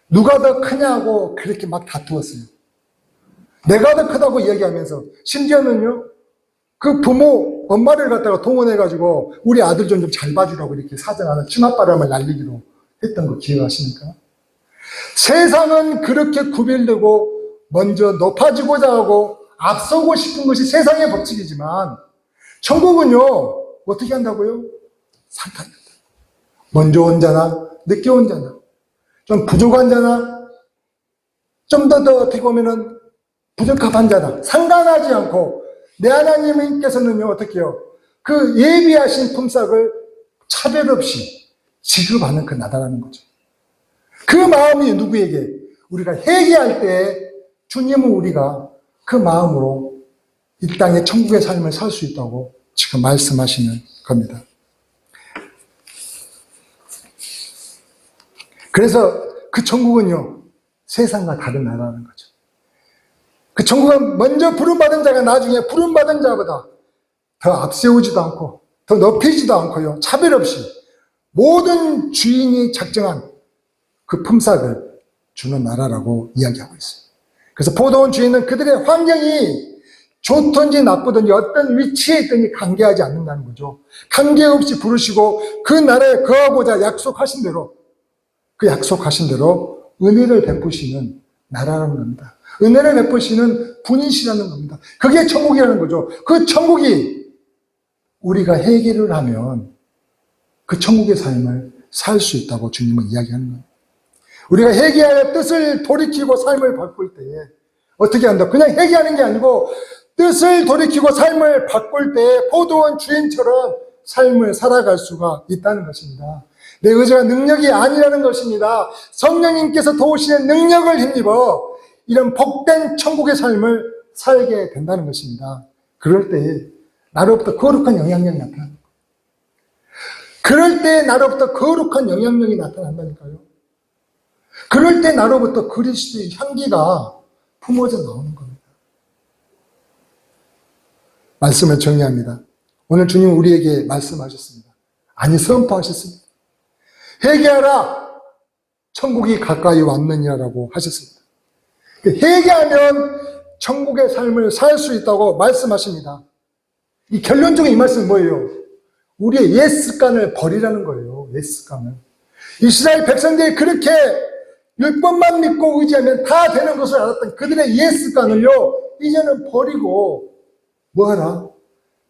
누가 더 크냐고 그렇게 막 다투었어요. 내가 더 크다고 이야기하면서, 심지어는요, 그 부모, 엄마를 갖다가 동원해가지고 우리 아들 좀 잘 봐주라고 이렇게 사정하는 치맛바람을 날리기로 했던 거 기억하십니까? 세상은 그렇게 구별되고 먼저 높아지고자 하고 앞서고 싶은 것이 세상의 법칙이지만 천국은요, 어떻게 한다고요? 상관없다. 먼저 온 자나 늦게 온 자나 좀 부족한 자나 좀 더 어떻게 보면은 부적합한 자나 상관하지 않고 내 하나님께서는요, 어떻게 해요? 그 예비하신 품삯을 차별 없이 지급하는 그 나라라는 거죠. 그 마음이 누구에게? 우리가 회개할 때 주님은 우리가 그 마음으로 이 땅에 천국의 삶을 살 수 있다고 지금 말씀하시는 겁니다. 그래서 그 천국은요, 세상과 다른 나라라는 거죠. 그 천국은 먼저 부름받은 자가 나중에 부름받은 자보다 더 앞세우지도 않고 더 높이지도 않고요, 차별 없이 모든 주인이 작정한 그 품삯을 주는 나라라고 이야기하고 있어요. 그래서 포도원 주인은 그들의 환경이 좋든지 나쁘든지 어떤 위치에 있든지 관계하지 않는다는 거죠. 관계없이 부르시고 그 나라에 거하고자 약속하신 대로, 그 약속하신 대로 은혜를 베푸시는 나라라는 겁니다. 은혜를 베푸시는 분이시라는 겁니다. 그게 천국이라는 거죠. 그 천국이 우리가 회개를 하면 그 천국의 삶을 살 수 있다고 주님은 이야기하는 거예요. 우리가 회개하여 뜻을 돌이키고 삶을 바꿀 때에 어떻게 한다? 그냥 회개하는 게 아니고 뜻을 돌이키고 삶을 바꿀 때에 포도원 주인처럼 삶을 살아갈 수가 있다는 것입니다. 내 의지가 능력이 아니라는 것입니다. 성령님께서 도우시는 능력을 힘입어 이런 복된 천국의 삶을 살게 된다는 것입니다. 그럴 때에 나로부터 거룩한 영향력이 나타납니다. 그럴 때 나로부터 거룩한 영향력이 나타난다니까요. 그럴 때 나로부터 그리스도의 향기가 품어져 나오는 겁니다. 말씀을 정리합니다. 오늘 주님은 우리에게 말씀하셨습니다. 아니, 선포하셨습니다. 회개하라, 천국이 가까이 왔느니라고 하셨습니다. 회개하면 천국의 삶을 살 수 있다고 말씀하십니다. 이 결론적인 이 말씀은 뭐예요? 우리의 옛 습관을 버리라는 거예요. 옛 습관을. 이스라엘 백성들이 그렇게 율법만 믿고 의지하면 다 되는 것을 알았던 그들의 옛 습관을요, 이제는 버리고 뭐하라?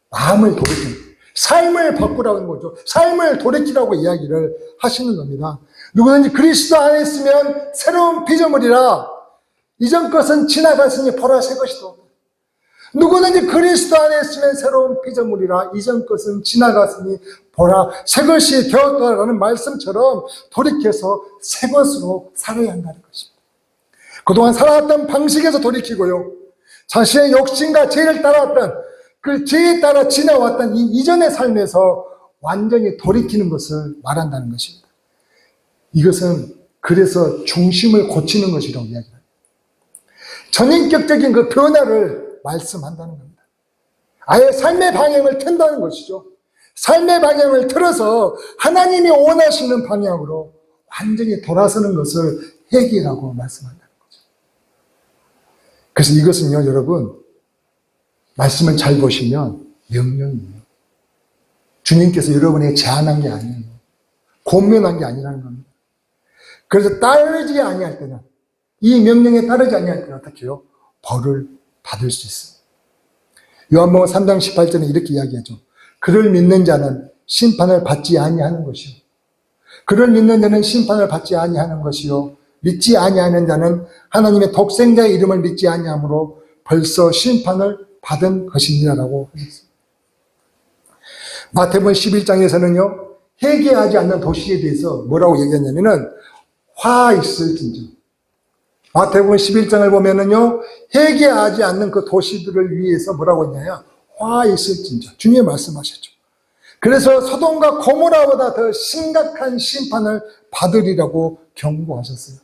마음을 돌이키는, 삶을 바꾸라는 거죠. 삶을 돌이키라고 이야기를 하시는 겁니다. 누구든지 그리스도 안에 있으면 새로운 피조물이라 이전 것은 지나갔으니 보라 새 것이다. 누구든지 그리스도 안에 있으면 새로운 피조물이라 이전 것은 지나갔으니 보라 새 것이 되었다라는 말씀처럼 돌이켜서 새 것으로 살아야 한다는 것입니다. 그동안 살아왔던 방식에서 돌이키고요, 자신의 욕심과 죄를 따라왔던 그 죄에 따라 지나왔던 이 이전의 삶에서 완전히 돌이키는 것을 말한다는 것입니다. 이것은 그래서 중심을 고치는 것이라고 이야기합니다. 전인격적인 그 변화를 말씀한다는 겁니다. 아예 삶의 방향을 튼다는 것이죠. 삶의 방향을 틀어서 하나님이 원하시는 방향으로 완전히 돌아서는 것을 회개라고 말씀한다는 거죠. 그래서 이것은요, 여러분, 말씀을 잘 보시면 명령이에요. 주님께서 여러분에게 제안한 게 아니에요. 권면한 게 아니라는 겁니다. 그래서 따르지 아니할 때는, 이 명령에 따르지 아니할 때는 어떻게 해요? 벌을 받을 수 있어요. 요한복음 3장 18절에 이렇게 이야기하죠. 그를 믿는 자는 심판을 받지 아니하는 것이요. 그를 믿는 자는 심판을 받지 아니하는 것이요. 믿지 아니하는 자는 하나님의 독생자의 이름을 믿지 아니하므로 벌써 심판을 받은 것이니라라고 하셨습니다. 마태복음 11장에서는요, 회개하지 않는 도시에 대해서 뭐라고 얘기했냐면은 화 있을진저. 마태복음 11장을 보면은요, 회개하지 않는 그 도시들을 위해서 뭐라고 했냐면 화 있을진저. 주님이 말씀하셨죠. 그래서 소돔과 고모라보다 더 심각한 심판을 받으리라고 경고하셨어요.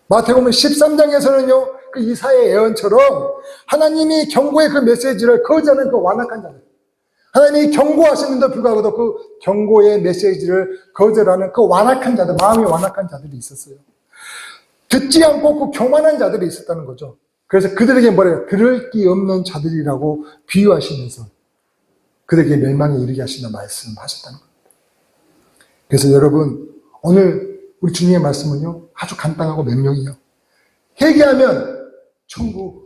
마태복음 13장에서는요, 그 이사야의 예언처럼 하나님이 경고의 그 메시지를 거절하는 그 완악한 자들, 하나님이 경고하시는데도 불구하고 그 경고의 메시지를 거절하는 그 완악한 자들, 마음이 완악한 자들이 있었어요. 듣지 않고 그 교만한 자들이 있었다는 거죠. 그래서 그들에게 뭐래요? 들을 기 없는 자들이라고 비유하시면서 그들에게 멸망에 이르게 하신다는 말씀하셨다는 겁니다. 그래서 여러분, 오늘 우리 주님의 말씀은요, 아주 간단하고 명령이에요. 회개하면 천국,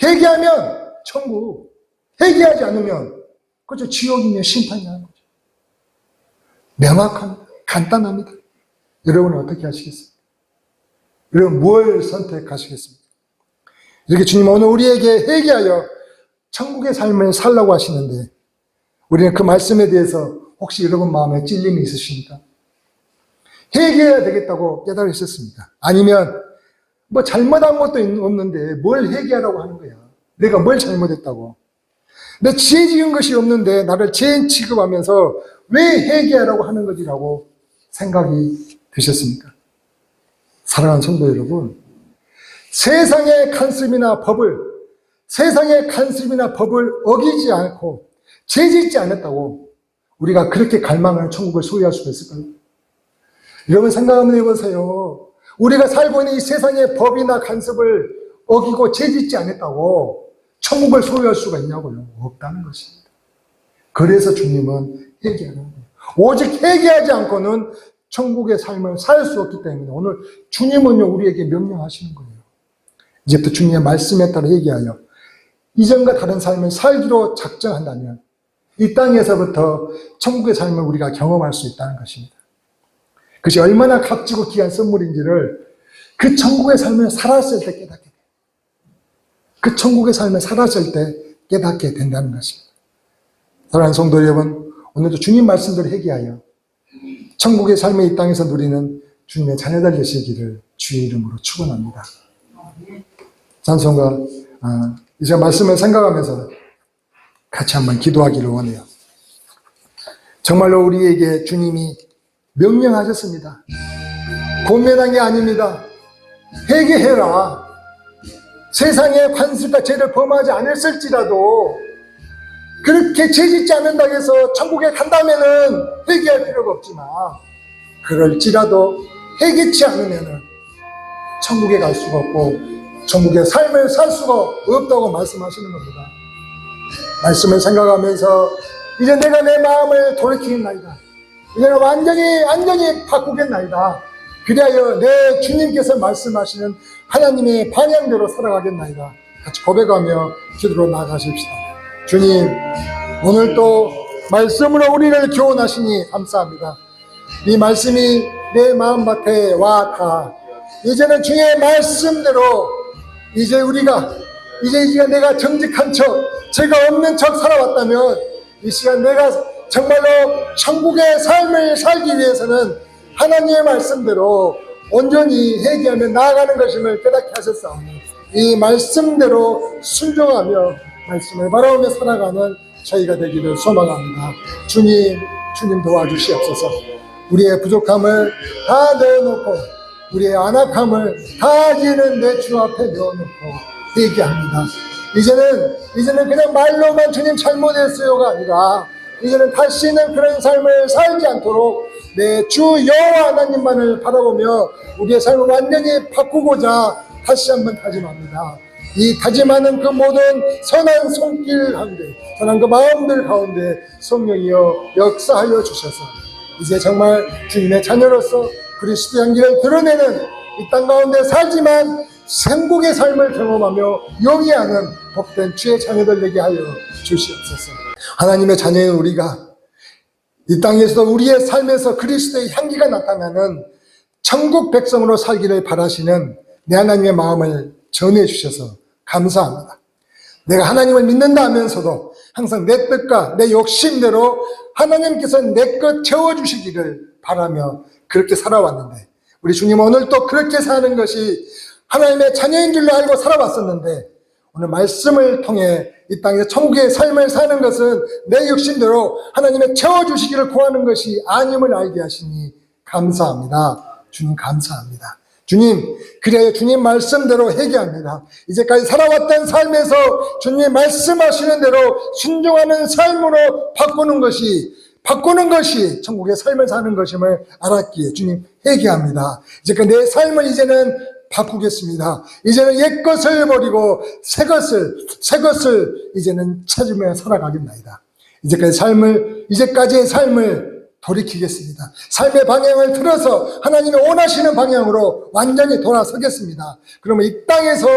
회개하면 천국, 회개하지 않으면 그저 지옥이며 심판이라는 거죠. 명확합니다. 간단합니다. 여러분은 어떻게 하시겠습니까? 여러분 뭘 선택하시겠습니까? 이렇게 주님은 오늘 우리에게 회개하여 천국의 삶을 살라고 하시는데, 우리는 그 말씀에 대해서 혹시 여러분 마음에 찔림이 있으십니까? 회개해야 되겠다고 깨달으셨습니까? 아니면 뭐 잘못한 것도 없는데 뭘 회개하라고 하는 거야? 내가 뭘 잘못했다고? 내 죄 지은 것이 없는데 나를 죄인 취급하면서 왜 회개하라고 하는 거지라고 생각이 드셨습니까? 사랑하는 성도 여러분, 세상의 간섭이나 법을 어기지 않고 죄 짓지 않았다고 우리가 그렇게 갈망하는 천국을 소유할 수가 있을까요? 여러분 생각 한번 해보세요. 우리가 살고 있는 이 세상의 법이나 간섭을 어기고 죄 짓지 않았다고 천국을 소유할 수가 있냐고요? 없다는 것입니다. 그래서 주님은 회개하는 거예요. 오직 회개하지 않고는 천국의 삶을 살 수 없기 때문에 오늘 주님은요 우리에게 명령하시는 거예요. 이제부터 주님의 말씀에 따라 회개하여 이전과 다른 삶을 살기로 작정한다면 이 땅에서부터 천국의 삶을 우리가 경험할 수 있다는 것입니다. 그것이 얼마나 값지고 귀한 선물인지를 그 천국의 삶을 살았을 때 깨닫게 돼요. 그 천국의 삶을 살았을 때 깨닫게 된다는 것입니다. 사랑하는 성도 여러분, 오늘도 주님 말씀대로 회개하여 천국의 삶을 이 땅에서 누리는 주님의 자녀들 되시기를 주의 이름으로 축원합니다. 찬송가 이제 말씀을 생각하면서 같이 한번 기도하기를 원해요. 정말로 우리에게 주님이 명령하셨습니다. 고면한 게 아닙니다. 회개해라. 세상의 관습과 죄를 범하지 않았을지라도 그렇게 죄짓지 않는다고 해서 천국에 간다면은 회개할 필요가 없지만 그럴지라도 회개치 않으면은 천국에 갈 수가 없고 천국의 삶을 살 수가 없다고 말씀하시는 겁니다. 말씀을 생각하면서 이제 내가 내 마음을 돌이키겠나이다. 이제는 완전히 바꾸겠나이다. 그리하여 내 주님께서 말씀하시는 하나님의 방향대로 살아가겠나이다. 같이 고백하며 기도로 나아가십시다. 주님, 오늘 또 말씀으로 우리를 교훈하시니 감사합니다. 이 말씀이 내 마음밭에 와 닿아 이제는 주의 말씀대로 이제 내가 정직한 척, 죄가 없는 척 살아왔다면 이 시간 내가 정말로 천국의 삶을 살기 위해서는 하나님의 말씀대로 온전히 회개하며 나아가는 것임을 깨닫게 하셨사오니 이 말씀대로 순종하며 말씀을 바라보며 살아가는 저희가 되기를 소망합니다. 주님 도와주시옵소서. 우리의 부족함을 다 내어놓고 우리의 안악함을 다 지는 내 주 앞에 내어놓고 회개합니다. 이제는 그냥 말로만 주님 잘못했어요가 아니라 이제는 다시는 그런 삶을 살지 않도록 내 주 여호와 하나님만을 바라보며 우리의 삶을 완전히 바꾸고자 다시 한번 다짐합니다. 이 다짐하는 그 모든 선한 손길 가운데, 선한 그 마음들 가운데 성령이여 역사하여 주셔서 이제 정말 주님의 자녀로서 그리스도 향기를 드러내는 이 땅 가운데 살지만 천국의 삶을 경험하며 영위하는 복된 주의 자녀들 되게 하여 주시옵소서. 하나님의 자녀인 우리가 이 땅에서 우리의 삶에서 그리스도의 향기가 나타나는 천국 백성으로 살기를 바라시는 내 하나님의 마음을 전해주셔서 감사합니다. 내가 하나님을 믿는다 하면서도 항상 내 뜻과 내 욕심대로 하나님께서 내 것 채워주시기를 바라며 그렇게 살아왔는데 우리 주님 오늘 또 그렇게 사는 것이 하나님의 자녀인 줄로 알고 살아왔었는데 오늘 말씀을 통해 이 땅에서 천국의 삶을 사는 것은 내 욕심대로 하나님의 채워주시기를 구하는 것이 아님을 알게 하시니 감사합니다. 주님 감사합니다. 주님, 그래야 주님 말씀대로 회개합니다. 이제까지 살아왔던 삶에서 주님이 말씀하시는 대로 순종하는 삶으로 바꾸는 것이 천국의 삶을 사는 것임을 알았기에 주님 회개합니다. 이제까지 내 삶을 이제는 바꾸겠습니다. 이제는 옛것을 버리고 새것을 이제는 찾으며 살아가겠나이다. 이제까지의 삶을 돌이키겠습니다. 삶의 방향을 틀어서 하나님이 원하시는 방향으로 완전히 돌아서겠습니다. 그러면 이 땅에서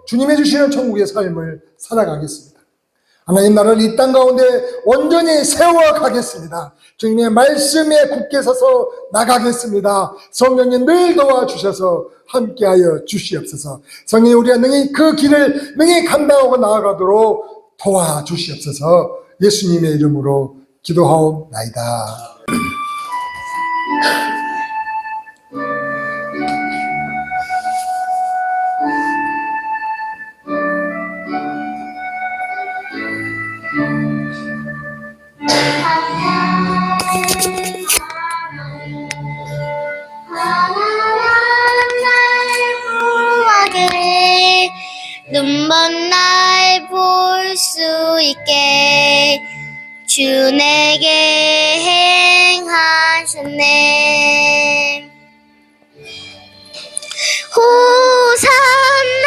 주님이 주시는 천국의 삶을 살아가겠습니다. 하나님 나라를 이 땅 가운데 온전히 세워가겠습니다. 주님의 말씀에 굳게 서서 나가겠습니다. 성령님 늘 도와주셔서 함께하여 주시옵소서. 성령님 우리가 능히 그 길을 능히 감당하고 나아가도록 도와주시옵소서. 예수님의 이름으로 기도하옵나이다. 수 있게 주 내게 행하셨네. 호산나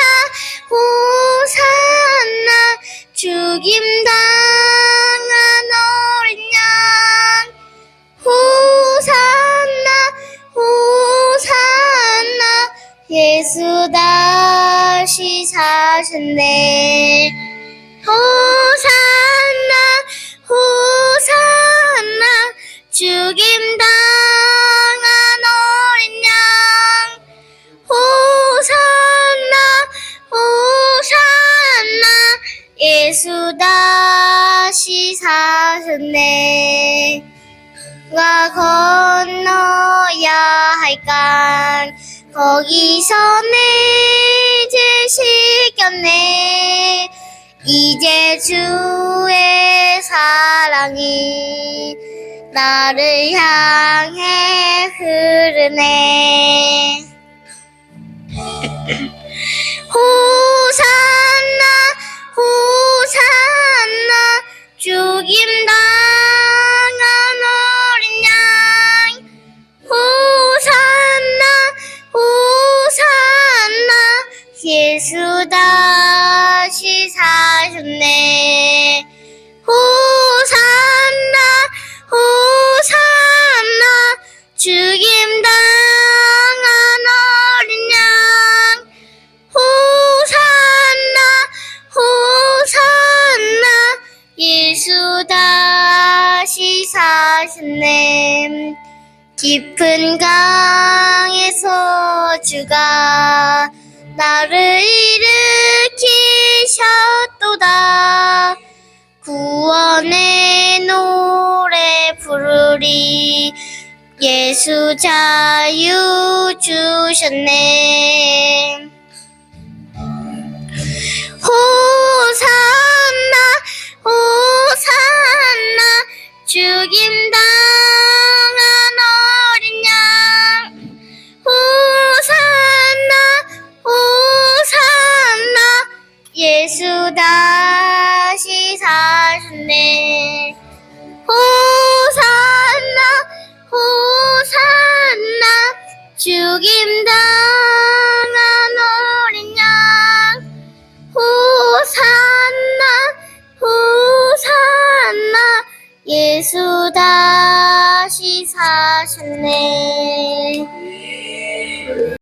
호산나 죽임 당한 어린 양. 호산나 호산나 예수 다시 사셨네. 호산나 호산나 죽임 당한 어린 양. 호산나 호산나 예수 다시 사셨네. 가 건너야 할까 거기서 내 죄 씻겼네. 이제 주의 사랑이 나를 향해 흐르네. 호산나 호산나 죽임 당한 어린 양. 호산나 호산나 예수 다시 사셨네. 호산나 호산나 죽임 당한 어린 양. 호산나 호산나 예수 다시 사셨네. 깊은 강에서 주가 나를 일으키셨도다. 구원의 노래 부르리 예수 자유 주셨네. 호산나 호산나 죽임 당한 어린 양. 호산나 호산나 예수 다시 사셨네. 호산나 호산나 죽임 당한 어린 양. 호산나 호산나 예수 다시 사셨네.